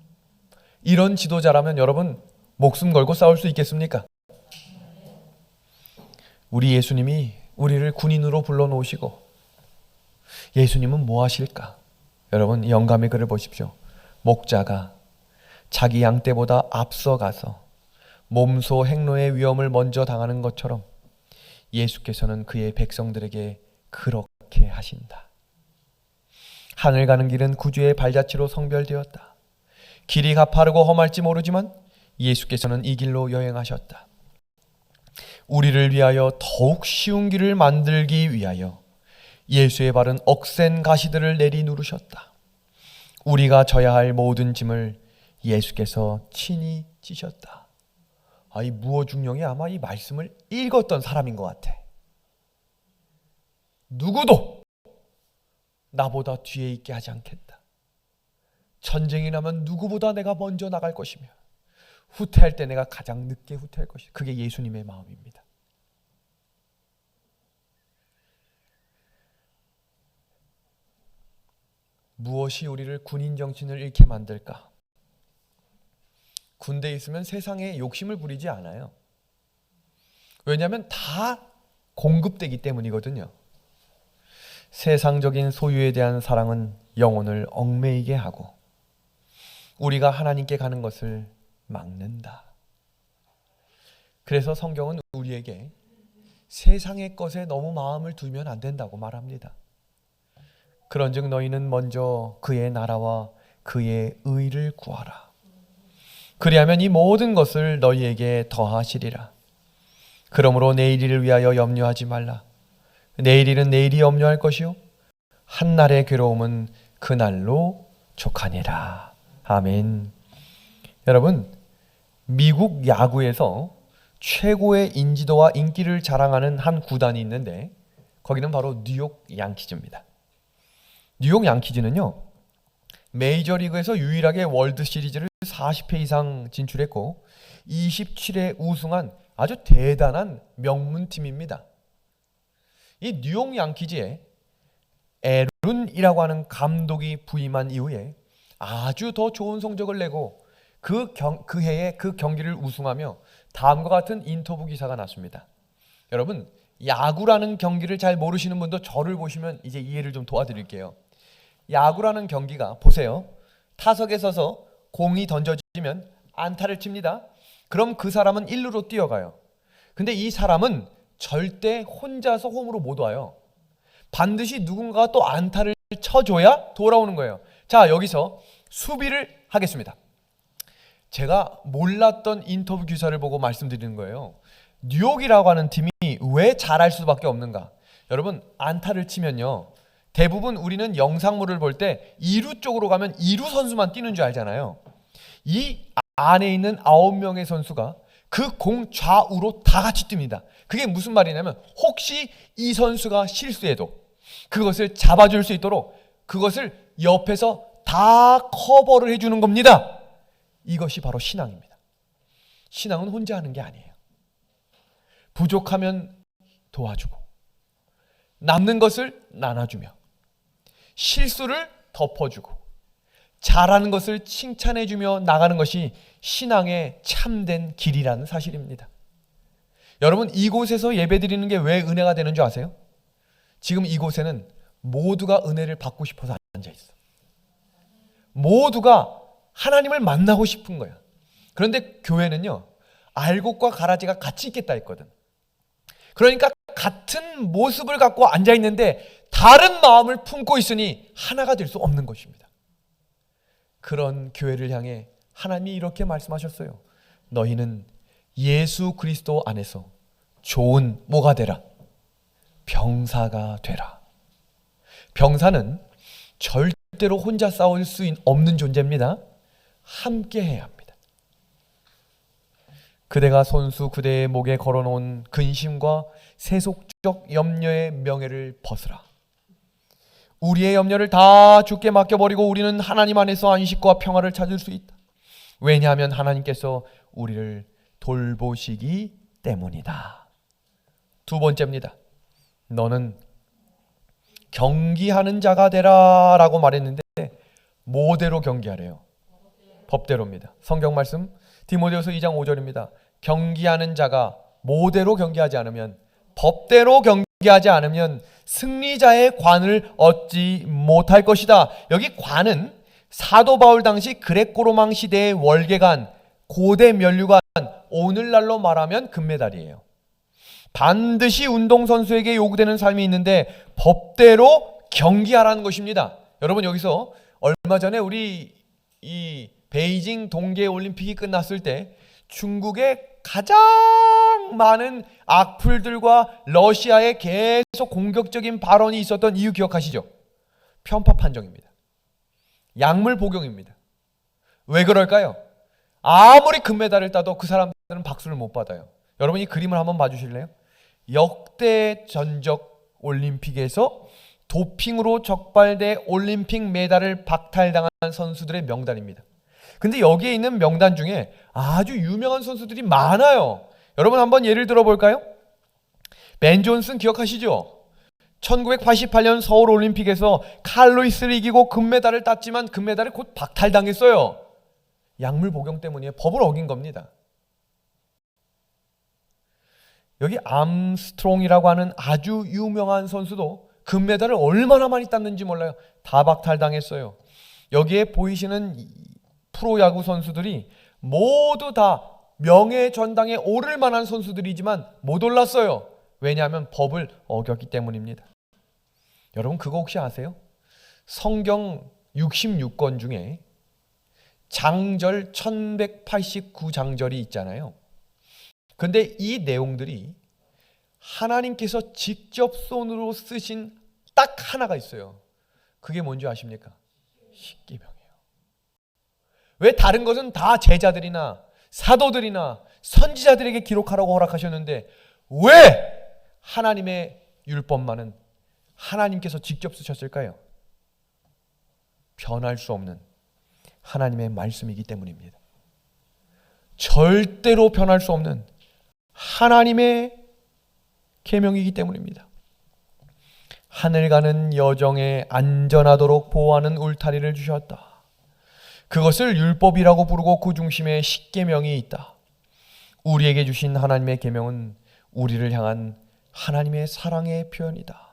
이런 지도자라면 여러분 목숨 걸고 싸울 수 있겠습니까? 우리 예수님이 우리를 군인으로 불러놓으시고 예수님은 뭐 하실까? 여러분 영감의 글을 보십시오. 목자가 자기 양떼보다 앞서가서 몸소 행로의 위험을 먼저 당하는 것처럼 예수께서는 그의 백성들에게 그렇게 하신다. 하늘 가는 길은 구주의 발자취로 성별되었다. 길이 가파르고 험할지 모르지만 예수께서는 이 길로 여행하셨다. 우리를 위하여 더욱 쉬운 길을 만들기 위하여 예수의 발은 억센 가시들을 내리 누르셨다. 우리가 져야 할 모든 짐을 예수께서 친히 지셨다. 이 무어중령이 아마 이 말씀을 읽었던 사람인 것 같아. 누구도 나보다 뒤에 있게 하지 않겠다. 전쟁이 나면 누구보다 내가 먼저 나갈 것이며 후퇴할 때 내가 가장 늦게 후퇴할 것이다. 그게 예수님의 마음입니다. 무엇이 우리를 군인 정신을 잃게 만들까? 군대에 있으면 세상에 욕심을 부리지 않아요. 왜냐하면 다 공급되기 때문이거든요. 세상적인 소유에 대한 사랑은 영혼을 얽매이게 하고 우리가 하나님께 가는 것을 막는다. 그래서 성경은 우리에게 세상의 것에 너무 마음을 두면 안 된다고 말합니다. 그런즉 너희는 먼저 그의 나라와 그의 의를 구하라. 그리하면 이 모든 것을 너희에게 더하시리라. 그러므로 내일 일을 위하여 염려하지 말라. 내일 일은 내일이 염려할 것이요 한날의 괴로움은 그날로 족하니라. 아멘. 여러분, 미국 야구에서 최고의 인지도와 인기를 자랑하는 한 구단이 있는데 거기는 바로 뉴욕 양키즈입니다. 뉴욕 양키즈는요, 메이저리그에서 유일하게 월드시리즈를 40회 이상 진출했고 27회 우승한 아주 대단한 명문팀입니다. 이 뉴욕 양키즈에 에룬이라고 하는 감독이 부임한 이후에 아주 더 좋은 성적을 내고 그 해에 그 경기를 우승하며 다음과 같은 인터뷰 기사가 났습니다. 여러분, 야구라는 경기를 잘 모르시는 분도 저를 보시면 이제 이해를 좀 도와드릴게요. 야구라는 경기가 보세요. 타석에 서서 공이 던져지면 안타를 칩니다. 그럼 그 사람은 1루로 뛰어가요. 근데 이 사람은 절대 혼자서 홈으로 못 와요. 반드시 누군가가 또 안타를 쳐줘야 돌아오는 거예요. 자, 여기서 수비를 하겠습니다. 제가 몰랐던 인터뷰 기사를 보고 말씀드리는 거예요. 뉴욕이라고 하는 팀이 왜 잘할 수밖에 없는가? 여러분, 안타를 치면요, 대부분 우리는 영상물을 볼 때 2루 쪽으로 가면 2루 선수만 뛰는 줄 알잖아요. 이 안에 있는 9명의 선수가 그 공 좌우로 다 같이 뜁니다. 그게 무슨 말이냐면 혹시 이 선수가 실수해도 그것을 잡아줄 수 있도록 그것을 옆에서 다 커버를 해주는 겁니다. 이것이 바로 신앙입니다. 신앙은 혼자 하는 게 아니에요. 부족하면 도와주고 남는 것을 나눠주며 실수를 덮어주고 잘하는 것을 칭찬해주며 나가는 것이 신앙의 참된 길이라는 사실입니다. 여러분, 이곳에서 예배드리는 게 왜 은혜가 되는 줄 아세요? 지금 이곳에는 모두가 은혜를 받고 싶어서 앉아있어. 모두가 하나님을 만나고 싶은 거야. 그런데 교회는요, 알곡과 가라지가 같이 있겠다 했거든. 그러니까 같은 모습을 갖고 앉아있는데 다른 마음을 품고 있으니 하나가 될 수 없는 것입니다. 그런 교회를 향해 하나님이 이렇게 말씀하셨어요. 너희는 예수 그리스도 안에서 좋은 뭐가 되라? 병사가 되라. 병사는 절대로 혼자 싸울 수 없는 존재입니다. 함께 해야 합니다. 그대가 손수 그대의 목에 걸어놓은 근심과 세속적 염려의 명예를 벗으라. 우리의 염려를 다 주께 맡겨버리고 우리는 하나님 안에서 안식과 평화를 찾을 수 있다. 왜냐하면 하나님께서 우리를 돌보시기 때문이다. 두 번째입니다. 너는 경기하는 자가 되라 라고 말했는데 뭐대로 경기하래요? 법대로입니다. 성경 말씀 디모데후서 2장 5절입니다. 경기하는 자가 뭐대로 경기하지 않으면, 법대로 경기하지 않으면 승리자의 관을 얻지 못할 것이다. 여기 관은 사도 바울 당시 그레코로망 시대의 월계관, 고대 면류관, 오늘날로 말하면 금메달이에요. 반드시 운동선수에게 요구되는 삶이 있는데 법대로 경기하라는 것입니다. 여러분, 여기서 얼마 전에 우리 이 베이징 동계올림픽이 끝났을 때 중국의 가장 많은 악플들과 러시아의 계속 공격적인 발언이 있었던 이유 기억하시죠? 편파 판정입니다. 약물 복용입니다. 왜 그럴까요? 아무리 금메달을 따도 그 사람들은 박수를 못 받아요. 여러분, 이 그림을 한번 봐주실래요? 역대 전적 올림픽에서 도핑으로 적발돼 올림픽 메달을 박탈당한 선수들의 명단입니다. 근데 여기에 있는 명단 중에 아주 유명한 선수들이 많아요. 여러분, 한번 예를 들어 볼까요? 벤 존슨 기억하시죠? 1988년 서울 올림픽에서 칼 루이스를 이기고 금메달을 땄지만 금메달을 곧 박탈당했어요. 약물 복용 때문이에요. 법을 어긴 겁니다. 여기 암스트롱이라고 하는 아주 유명한 선수도 금메달을 얼마나 많이 땄는지 몰라요. 다 박탈당했어요. 여기에 보이시는 프로야구 선수들이 모두 다 명예전당에 오를 만한 선수들이지만 못 올랐어요. 왜냐하면 법을 어겼기 때문입니다. 여러분, 그거 혹시 아세요? 성경 66권 중에 장절 1189장절이 있잖아요. 근데 이 내용들이 하나님께서 직접 손으로 쓰신 딱 하나가 있어요. 그게 뭔지 아십니까? 십계명이에요. 왜 다른 것은 다 제자들이나 사도들이나 선지자들에게 기록하라고 허락하셨는데 왜 하나님의 율법만은 하나님께서 직접 쓰셨을까요? 변할 수 없는 하나님의 말씀이기 때문입니다. 절대로 변할 수 없는 하나님의 계명이기 때문입니다. 하늘 가는 여정에 안전하도록 보호하는 울타리를 주셨다. 그것을 율법이라고 부르고 그 중심에 십계명이 있다. 우리에게 주신 하나님의 계명은 우리를 향한 하나님의 사랑의 표현이다.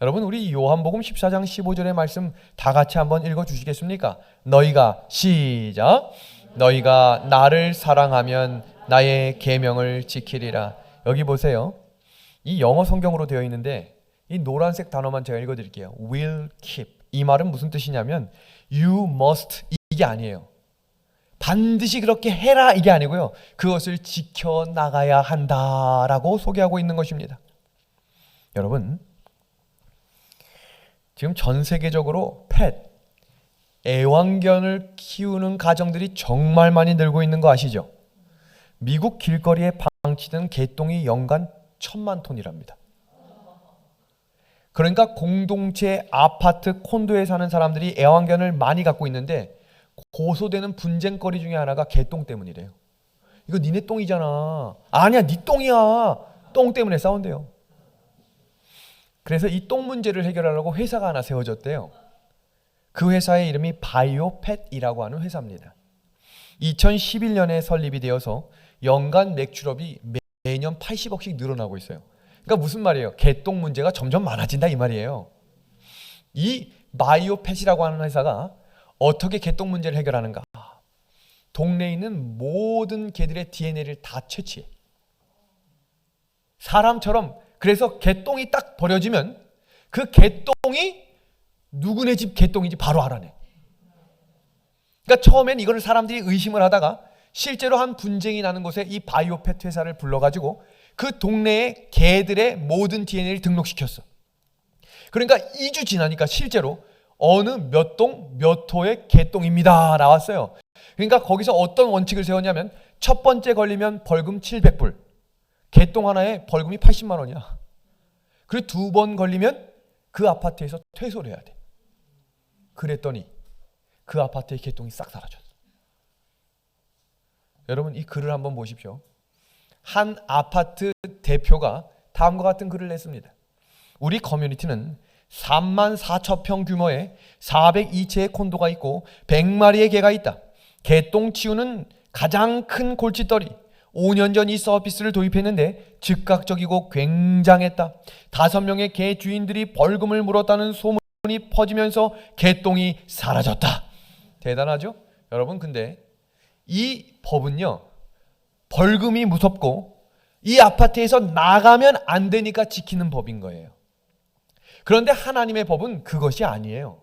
여러분, 우리 요한복음 14장 15절의 말씀 다 같이 한번 읽어주시겠습니까? 너희가 시작. 너희가 나를 사랑하면 나의 계명을 지키리라. 여기 보세요. 이 영어 성경으로 되어 있는데 이 노란색 단어만 제가 읽어드릴게요. will keep. 이 말은 무슨 뜻이냐면 you must 이게 아니에요. 반드시 그렇게 해라 이게 아니고요. 그것을 지켜나가야 한다라고 소개하고 있는 것입니다. 여러분, 지금 전 세계적으로 애완견을 키우는 가정들이 정말 많이 늘고 있는 거 아시죠? 미국 길거리에 방치된 개똥이 연간 1000만 톤이랍니다. 그러니까 공동체 아파트 콘도에 사는 사람들이 애완견을 많이 갖고 있는데 고소되는 분쟁거리 중에 하나가 개똥 때문이래요. 이거 니네 똥이잖아. 아니야, 니 똥이야. 똥 때문에 싸운대요. 그래서 이 똥 문제를 해결하려고 회사가 하나 세워졌대요. 그 회사의 이름이 바이오팻이라고 하는 회사입니다. 2011년에 설립이 되어서 연간 매출업이 매년 80억씩 늘어나고 있어요. 그러니까 무슨 말이에요? 개똥 문제가 점점 많아진다 이 말이에요. 이 바이오팻이라고 하는 회사가 어떻게 개똥 문제를 해결하는가? 동네에 있는 모든 개들의 DNA를 다 채취해. 사람처럼. 그래서 개똥이 딱 버려지면 그 개똥이 누구네 집 개똥인지 바로 알아내. 그러니까 처음엔 이거를 사람들이 의심을 하다가 실제로 한 분쟁이 나는 곳에 이 바이오팻 회사를 불러가지고 그 동네의 개들의 모든 DNA를 등록시켰어. 그러니까 2주 지나니까 실제로 어느 몇 동 몇 호의 개똥입니다 나왔어요. 그러니까 거기서 어떤 원칙을 세웠냐면 첫 번째 걸리면 벌금 700불. 개똥 하나에 벌금이 80만 원이야. 그리고 두 번 걸리면 그 아파트에서 퇴소를 해야 돼. 그랬더니 그 아파트의 개똥이 싹 사라졌어. 여러분 이 글을 한번 보십시오. 한 아파트 대표가 다음과 같은 글을 냈습니다. 우리 커뮤니티는 34,000평 규모의 402채의 콘도가 있고 100마리의 개가 있다. 개똥 치우는 가장 큰 골칫더리. 5년 전 이 서비스를 도입했는데 즉각적이고 굉장했다. 5명의 개 주인들이 벌금을 물었다는 소문이 퍼지면서 개똥이 사라졌다. 대단하죠? 여러분, 근데 이 법은요, 벌금이 무섭고 이 아파트에서 나가면 안 되니까 지키는 법인 거예요. 그런데 하나님의 법은 그것이 아니에요.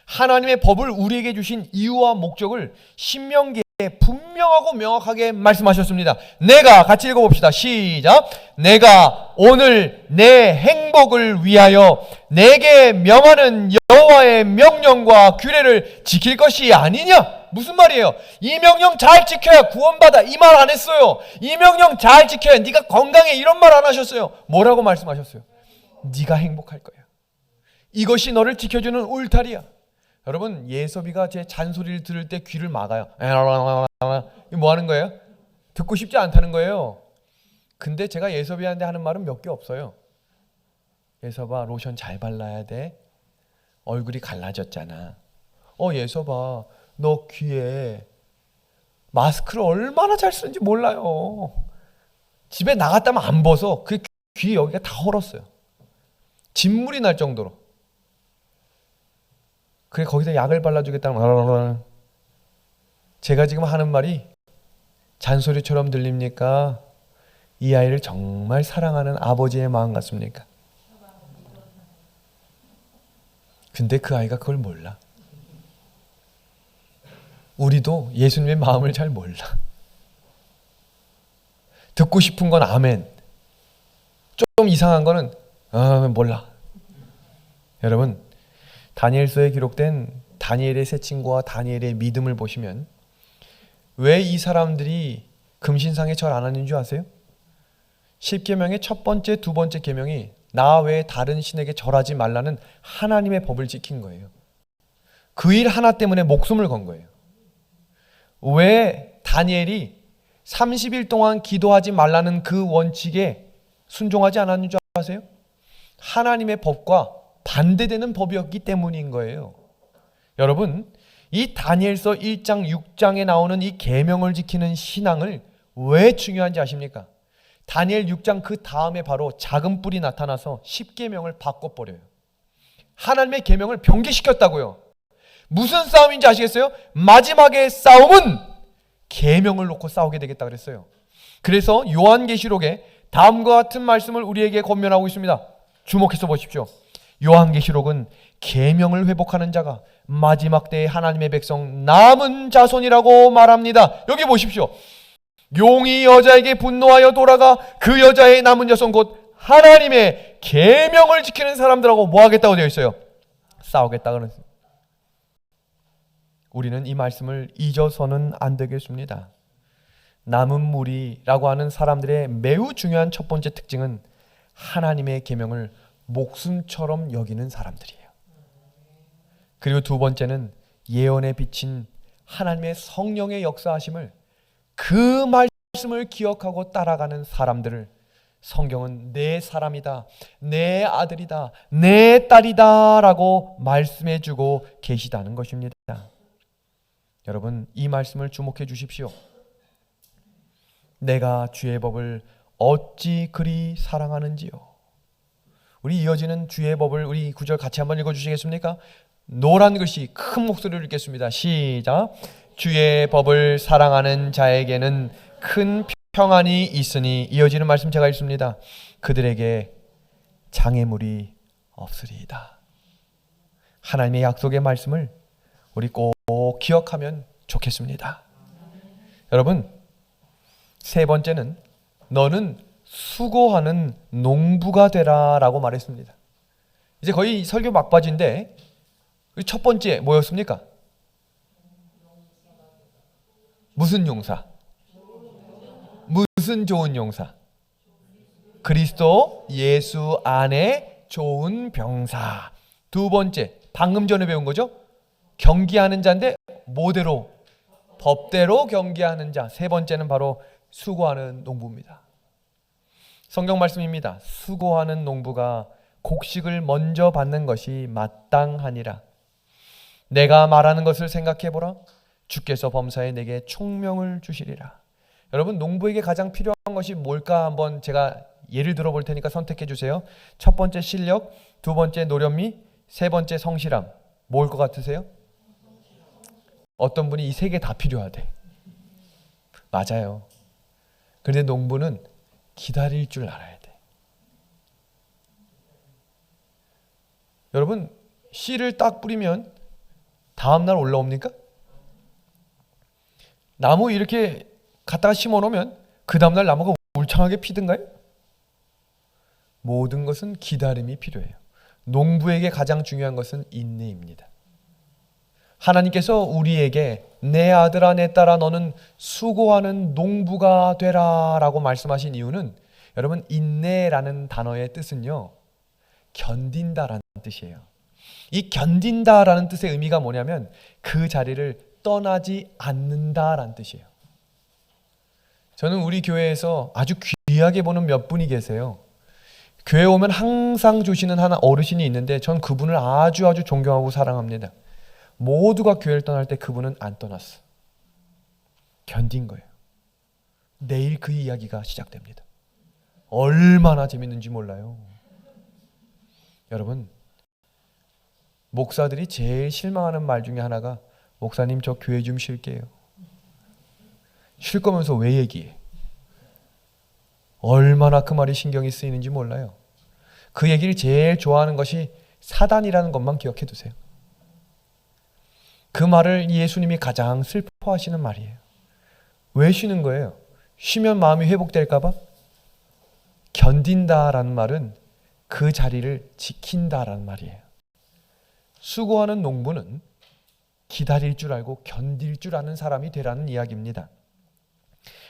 하나님의 법을 우리에게 주신 이유와 목적을 신명기에 분명하고 명확하게 말씀하셨습니다. 내가 같이 읽어봅시다. 시작. 내가 오늘 내 행복을 위하여 내게 명하는 여호와의 명령과 규례를 지킬 것이 아니냐? 무슨 말이에요? 이 명령 잘 지켜야 구원받아. 이 말 안 했어요. 이 명령 잘 지켜야 네가 건강해. 이런 말 안 하셨어요. 뭐라고 말씀하셨어요? 네가 행복할 거야. 이것이 너를 지켜주는 울타리야. 여러분, 예섭이가 제 잔소리를 들을 때 귀를 막아요. 이거 뭐 하는 거예요? 듣고 싶지 않다는 거예요. 근데 제가 예섭이한테 하는 말은 몇 개 없어요. 예섭아, 로션 잘 발라야 돼. 얼굴이 갈라졌잖아. 예섭아, 너 귀에 마스크를 얼마나 잘 쓰는지 몰라요. 집에 나갔다면 안 벗어. 그 귀 여기가 다 헐었어요. 진물이 날 정도로. 그래, 거기서 약을 발라주겠다는. 제가 지금 하는 말이 잔소리처럼 들립니까? 이 아이를 정말 사랑하는 아버지의 마음 같습니까? 근데 그 아이가 그걸 몰라. 우리도 예수님의 마음을 잘 몰라. 듣고 싶은 건 아멘. 좀 이상한 거는 몰라. 여러분, 다니엘서에 기록된 다니엘의 세 친구와 다니엘의 믿음을 보시면 왜 이 사람들이 금신상에 절 안 하는 줄 아세요? 10계명의 첫 번째, 두 번째 계명이 나 외에 다른 신에게 절하지 말라는 하나님의 법을 지킨 거예요. 그 일 하나 때문에 목숨을 건 거예요. 왜 다니엘이 30일 동안 기도하지 말라는 그 원칙에 순종하지 않았는 줄 아세요? 하나님의 법과 반대되는 법이었기 때문인 거예요. 여러분, 이 다니엘서 1장 6장에 나오는 이 계명을 지키는 신앙을 왜 중요한지 아십니까? 다니엘 6장 그 다음에 바로 작은 뿔이 나타나서 10계명을 바꿔버려요. 하나님의 계명을 변개시켰다고요. 무슨 싸움인지 아시겠어요? 마지막의 싸움은 계명을 놓고 싸우게 되겠다 그랬어요. 그래서 요한계시록에 다음과 같은 말씀을 우리에게 권면하고 있습니다. 주목해서 보십시오. 요한계시록은 계명을 회복하는 자가 마지막 때의 하나님의 백성 남은 자손이라고 말합니다. 여기 보십시오. 용이 여자에게 분노하여 돌아가 그 여자의 남은 자손 곧 하나님의 계명을 지키는 사람들하고 뭐 하겠다고 되어 있어요? 싸우겠다 그랬어요. 우리는 이 말씀을 잊어서는 안 되겠습니다. 남은 무리라고 하는 사람들의 매우 중요한 첫 번째 특징은 하나님의 계명을 목숨처럼 여기는 사람들이에요. 그리고 두 번째는 예언에 비친 하나님의 성령의 역사하심을 그 말씀을 기억하고 따라가는 사람들을 성경은 내 사람이다, 내 아들이다, 내 딸이다 라고 말씀해주고 계시다는 것입니다. 여러분, 이 말씀을 주목해 주십시오. 내가 주의 법을 어찌 그리 사랑하는지요. 우리 이어지는 주의 법을 우리 구절 같이 한번 읽어주시겠습니까? 노란 글씨 큰 목소리로 읽겠습니다. 시작. 주의 법을 사랑하는 자에게는 큰 평안이 있으니 이어지는 말씀 제가 읽습니다. 그들에게 장애물이 없으리이다. 하나님의 약속의 말씀을 우리 꼭 기억하면 좋겠습니다. 여러분, 세 번째는 너는 수고하는 농부가 되라 라고 말했습니다. 이제 거의 설교 막바지인데 첫 번째 뭐였습니까? 무슨 용사? 무슨 좋은 용사? 그리스도 예수 안에 좋은 병사. 두 번째, 방금 전에 배운 거죠? 경기하는 자인데 뭐대로? 법대로 경계하는 자. 세 번째는 바로 수고하는 농부입니다. 성경 말씀입니다. 수고하는 농부가 곡식을 먼저 받는 것이 마땅하니라. 내가 말하는 것을 생각해보라. 주께서 범사에 내게 총명을 주시리라. 여러분, 농부에게 가장 필요한 것이 뭘까 한번 제가 예를 들어 볼 테니까 선택해 주세요. 첫 번째 실력, 두 번째 노련미, 세 번째 성실함. 뭘 것 같으세요? 어떤 분이 이 세 개 다 필요하대. 맞아요. 그런데 농부는 기다릴 줄 알아야 돼. 여러분, 씨를 딱 뿌리면 다음날 올라옵니까? 나무 이렇게 갖다가 심어 놓으면 그 다음날 나무가 울창하게 피든가요? 모든 것은 기다림이 필요해요. 농부에게 가장 중요한 것은 인내입니다. 하나님께서 우리에게 내 아들아 내 딸아 너는 수고하는 농부가 되라 라고 말씀하신 이유는, 여러분, 인내라는 단어의 뜻은요, 견딘다라는 뜻이에요. 이 견딘다라는 뜻의 의미가 뭐냐면 그 자리를 떠나지 않는다라는 뜻이에요. 저는 우리 교회에서 아주 귀하게 보는 몇 분이 계세요. 교회 오면 항상 주시는 하나 어르신이 있는데 전 그분을 아주 존경하고 사랑합니다. 모두가 교회를 떠날 때 그분은 안 떠났어. 견딘 거예요. 내일 그 이야기가 시작됩니다. 얼마나 재밌는지 몰라요. 여러분, 목사들이 제일 실망하는 말 중에 하나가 목사님 저 교회 좀 쉴게요. 쉴 거면서 왜 얘기해? 얼마나 그 말이 신경이 쓰이는지 몰라요. 그 얘기를 제일 좋아하는 것이 사단이라는 것만 기억해 두세요. 그 말을 예수님이 가장 슬퍼하시는 말이에요. 왜 쉬는 거예요? 쉬면 마음이 회복될까 봐? 견딘다라는 말은 그 자리를 지킨다라는 말이에요. 수고하는 농부는 기다릴 줄 알고 견딜 줄 아는 사람이 되라는 이야기입니다.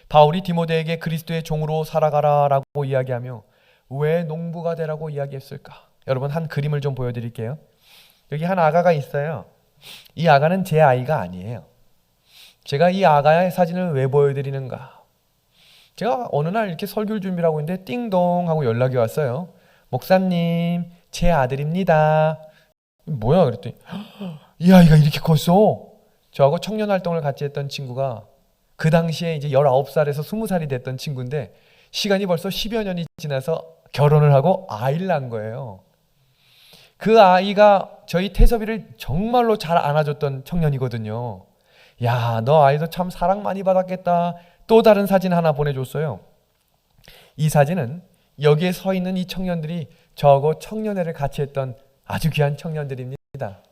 바울이 디모데에게 그리스도의 종으로 살아가라라고 이야기하며 왜 농부가 되라고 이야기했을까? 여러분, 한 그림을 좀 보여드릴게요. 여기 한 아가가 있어요. 이 아가는 제 아이가 아니에요. 제가 이 아가의 사진을 왜 보여드리는가? 제가 어느 날 이렇게 설교를 준비를 하고 있는데 띵동 하고 연락이 왔어요. 목사님, 제 아들입니다. 뭐야? 그랬더니 이 아이가 이렇게 컸어. 저하고 청년활동을 같이 했던 친구가 그 당시에 이제 19살에서 20살이 됐던 친구인데 시간이 벌써 10여 년이 지나서 결혼을 하고 아이를 낳은 거예요. 그 아이가 저희 태섭이를 정말로 잘 안아줬던 청년이거든요. 야, 너 아이도 참 사랑 많이 받았겠다. 또 다른 사진 하나 보내줬어요. 이 사진은 여기에 서 있는 이 청년들이 저하고 청년회를 같이 했던 아주 귀한 청년들입니다.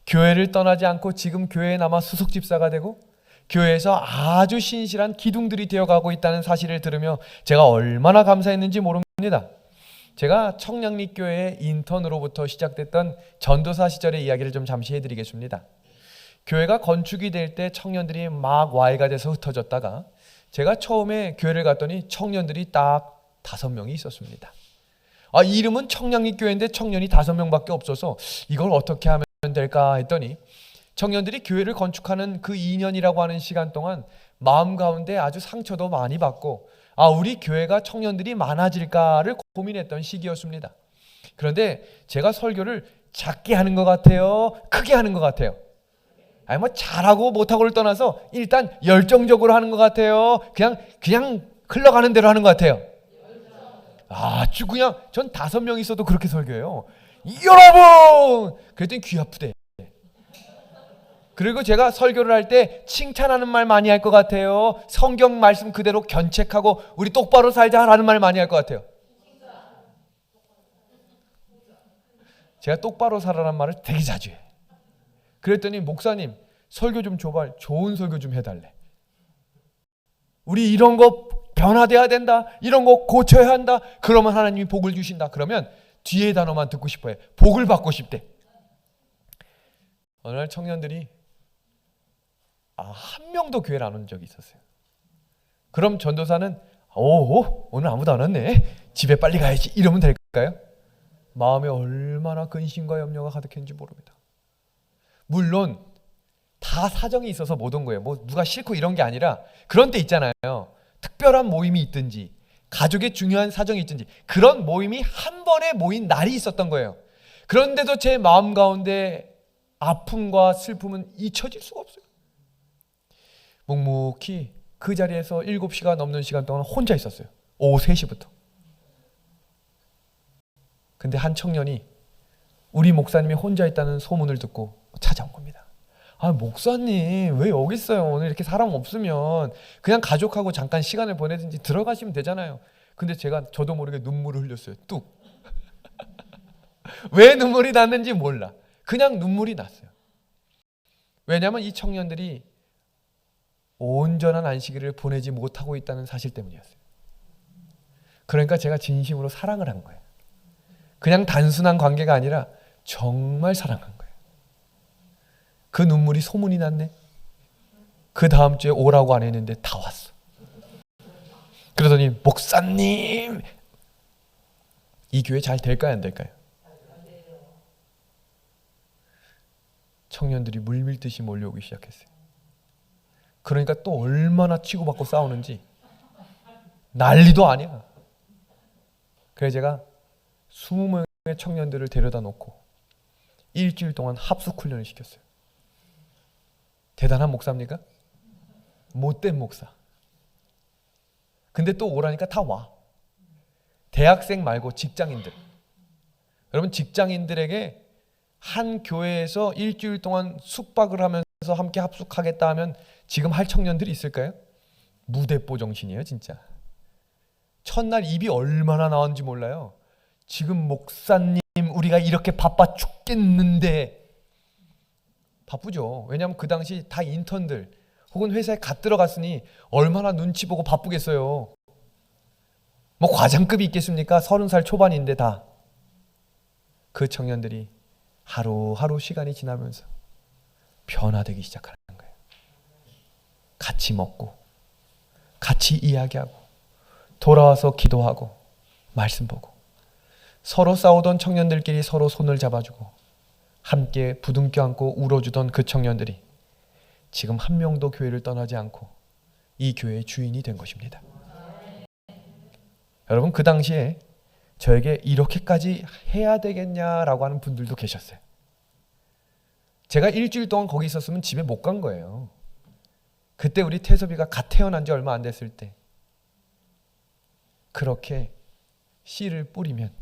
교회를 떠나지 않고 지금 교회에 남아 수석집사가 되고 교회에서 아주 신실한 기둥들이 되어가고 있다는 사실을 들으며 제가 얼마나 감사했는지 모릅니다. 제가 청량리교회의 인턴으로부터 시작됐던 전도사 시절의 이야기를 좀 잠시 해드리겠습니다. 교회가 건축이 될 때 청년들이 막 와해가 돼서 흩어졌다가 제가 처음에 교회를 갔더니 청년들이 딱 5명이 있었습니다. 이름은 청량리교회인데 청년이 5명밖에 없어서 이걸 어떻게 하면 될까 했더니 청년들이 교회를 건축하는 그 2년이라고 하는 시간 동안 마음 가운데 아주 상처도 많이 받고 우리 교회가 청년들이 많아질까를 고민했던 시기였습니다. 그런데 제가 설교를 작게 하는 것 같아요? 크게 하는 것 같아요? 뭐 잘하고 못하고를 떠나서 일단 열정적으로 하는 것 같아요? 그냥 흘러가는 대로 하는 것 같아요? 아주 그냥 전 5명 있어도 그렇게 설교해요. 여러분! 그랬더니 귀 아프대. 그리고 제가 설교를 할 때 칭찬하는 말 많이 할 것 같아요? 성경 말씀 그대로 견책하고 우리 똑바로 살자라는 말 많이 할 것 같아요? 제가 똑바로 살아라는 말을 되게 자주 해. 그랬더니 목사님 설교 좀 줘봐. 좋은 설교 좀 해달래. 우리 이런 거 변화돼야 된다. 이런 거 고쳐야 한다. 그러면 하나님이 복을 주신다. 그러면 뒤에 단어만 듣고 싶어요. 복을 받고 싶대. 어느 날 청년들이 한 명도 교회를 안 온 적이 있었어요. 그럼 전도사는 오늘 아무도 안 왔네. 집에 빨리 가야지. 이러면 될까요? 마음에 얼마나 근심과 염려가 가득했는지 모릅니다. 물론 다 사정이 있어서 못 온 거예요. 뭐 누가 싫고 이런 게 아니라 그런 때 있잖아요. 특별한 모임이 있든지 가족의 중요한 사정이 있든지 그런 모임이 한 번에 모인 날이 있었던 거예요. 그런데도 제 마음 가운데 아픔과 슬픔은 잊혀질 수가 없어요. 묵묵히 그 자리에서 7시간 넘는 시간 동안 혼자 있었어요. 오후 3시부터. 근데 한 청년이 우리 목사님이 혼자 있다는 소문을 듣고 찾아온 겁니다. 아, 목사님 왜 여기 있어요? 오늘 이렇게 사람 없으면 그냥 가족하고 잠깐 시간을 보내든지 들어가시면 되잖아요. 근데 저도 모르게 눈물을 흘렸어요. 뚝. 왜 눈물이 났는지 몰라. 그냥 눈물이 났어요. 왜냐하면 이 청년들이 온전한 안식일을 보내지 못하고 있다는 사실 때문이었어요. 그러니까 제가 진심으로 사랑을 한 거예요. 그냥 단순한 관계가 아니라 정말 사랑한 거예요. 그 눈물이 소문이 났네. 그 다음 주에 오라고 안 했는데 다 왔어. 그러더니 목사님 이 교회 잘 될까요 안 될까요? 청년들이 물밀듯이 몰려오기 시작했어요. 그러니까 또 얼마나 치고받고 싸우는지 난리도 아니야. 그래서 제가 20명의 청년들을 데려다 놓고 일주일 동안 합숙 훈련을 시켰어요. 대단한 목사입니까? 못된 목사. 근데 또 오라니까 다 와. 대학생 말고 직장인들. 여러분 직장인들에게 한 교회에서 일주일 동안 숙박을 하면서 함께 합숙하겠다 하면 지금 할 청년들이 있을까요? 무대뽀 정신이에요 진짜. 첫날 입이 얼마나 나왔는지 몰라요. 지금 목사님 우리가 이렇게 바빠 죽겠는데. 바쁘죠. 왜냐하면 그 당시 다 인턴들 혹은 회사에 갓 들어갔으니 얼마나 눈치 보고 바쁘겠어요. 뭐 과장급이 있겠습니까? 30살 초반인데 다. 그 청년들이 하루하루 시간이 지나면서 변화되기 시작하는 거예요. 같이 먹고 같이 이야기하고 돌아와서 기도하고 말씀 보고 서로 싸우던 청년들끼리 서로 손을 잡아주고 함께 부둥켜 안고 울어주던 그 청년들이 지금 한 명도 교회를 떠나지 않고 이 교회의 주인이 된 것입니다. 여러분 그 당시에 저에게 이렇게까지 해야 되겠냐라고 하는 분들도 계셨어요. 제가 일주일 동안 거기 있었으면 집에 못 간 거예요. 그때 우리 태섭이가 갓 태어난 지 얼마 안 됐을 때 그렇게 씨를 뿌리면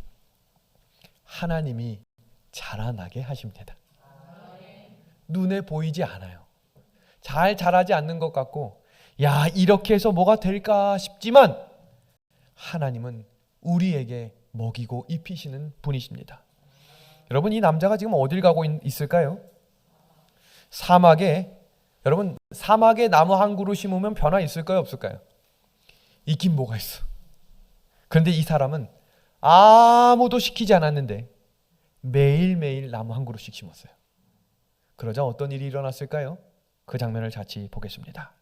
하나님이 자라나게 하십니다. 눈에 보이지 않아요. 잘 자라지 않는 것 같고 야 이렇게 해서 뭐가 될까 싶지만 하나님은 우리에게 먹이고 입히시는 분이십니다. 여러분 이 남자가 지금 어딜 가고 있을까요? 사막에 여러분 사막에 나무 한 그루 심으면 변화 있을까요 없을까요? 있긴 뭐가 있어. 그런데 이 사람은 아무도 시키지 않았는데 매일매일 나무 한 그루씩 심었어요. 그러자 어떤 일이 일어났을까요? 그 장면을 같이 보겠습니다.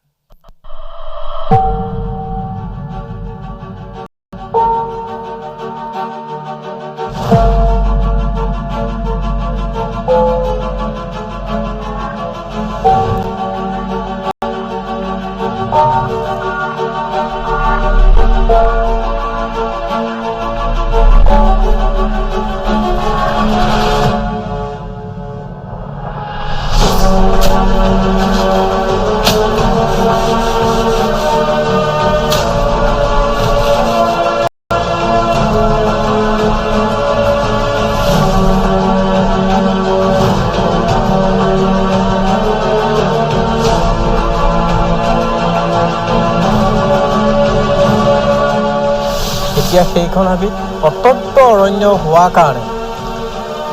এতিয়া সেইখন হাবিত অত্যন্ত অৰণ্য হোৱাৰ কাৰণে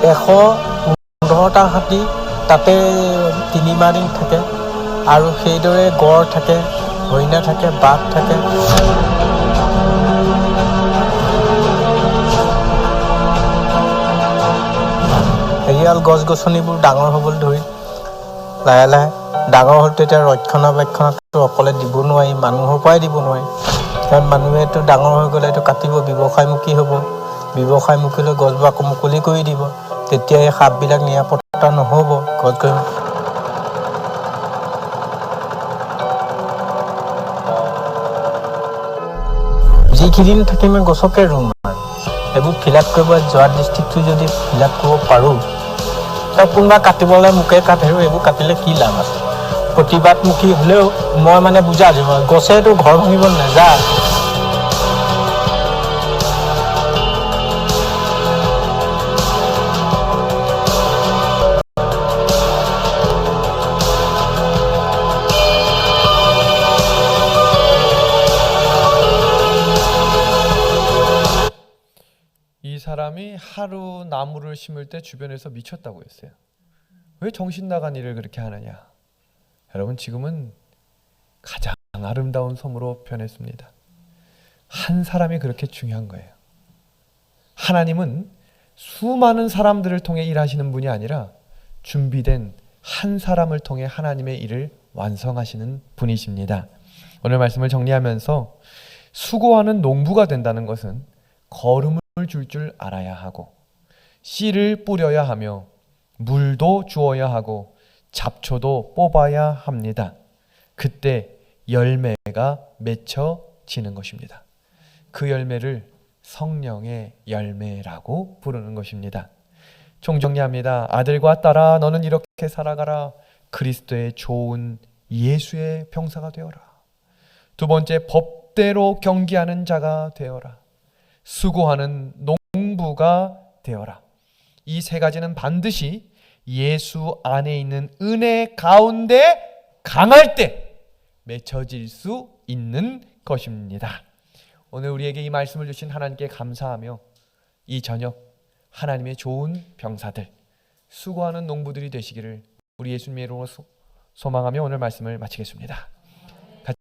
115টা হাতী তাতে 3 মাহ দিন থাকে আৰু সেইদৰে গড় থাকে, হৰিণা থাকে, বাঘ থাকে। হেৰিয়াল গছ গছনিবোৰ ডাঙৰ হ'বলৈ ধৰি লাহে লাহে ডাঙৰ হ'লে তেতিয়া ৰক্ষণাবেক্ষণটো অকলে দিব নোৱাৰি, মানুহৰ পৰাই দিব নোৱাৰি। কাৰণ মানুহেতো ডাঙৰ হৈ গ'লে এইটো কাটিব, ব্যৱসায়মুখী হ'ব, ব্যৱসায়মুখী লৈ গছবোৰ আকৌ মুকলি কৰি দিব, তেতিয়া এই সাপবিলাক নিৰাপত্তা নহ'ব। গছ এইকেইদিন থাকি মই গছকে ৰুম আৰু এইবোৰ ফিল আপ কৰিব যোৱা ডিষ্ট্ৰিক্টটো যদি ফিল আপ কৰিব পাৰোঁ, তাৰ কোনোবা কাটিবলৈ মোকে কাটে, এইবোৰ কাটিলে কি লাভ আছে? প্ৰতিবাদমুখী হ'লেও মই মানে বুজা দিব, গছেতো ঘৰ ভাঙিব নাযায়। 이 사람이 하루 나무를 심을 때 주변에서 미쳤다고 했어요. 왜 정신 나간 일을 그렇게 하느냐? 여러분, 지금은 가장 아름다운 섬으로 변했습니다. 한 사람이 그렇게 중요한 거예요. 하나님은 수많은 사람들을 통해 일하시는 분이 아니라 준비된 한 사람을 통해 하나님의 일을 완성하시는 분이십니다. 오늘 말씀을 정리하면서 수고하는 농부가 된다는 것은 거름을 줄 알아야 하고, 씨를 뿌려야 하며, 물도 주어야 하고, 잡초도 뽑아야 합니다. 그때 열매가 맺혀지는 것입니다. 그 열매를 성령의 열매라고 부르는 것입니다. 총정리합니다. 아들과 딸아, 너는 이렇게 살아가라. 그리스도의 좋은 예수의 병사가 되어라. 두 번째, 법대로 경기하는 자가 되어라. 수고하는 농부가 되어라. 이 세 가지는 반드시 예수 안에 있는 은혜 가운데 강할 때 맺혀질 수 있는 것입니다. 오늘 우리에게 이 말씀을 주신 하나님께 감사하며 이 저녁 하나님의 좋은 병사들, 수고하는 농부들이 되시기를 우리 예수님의 이름으로 소망하며 오늘 말씀을 마치겠습니다.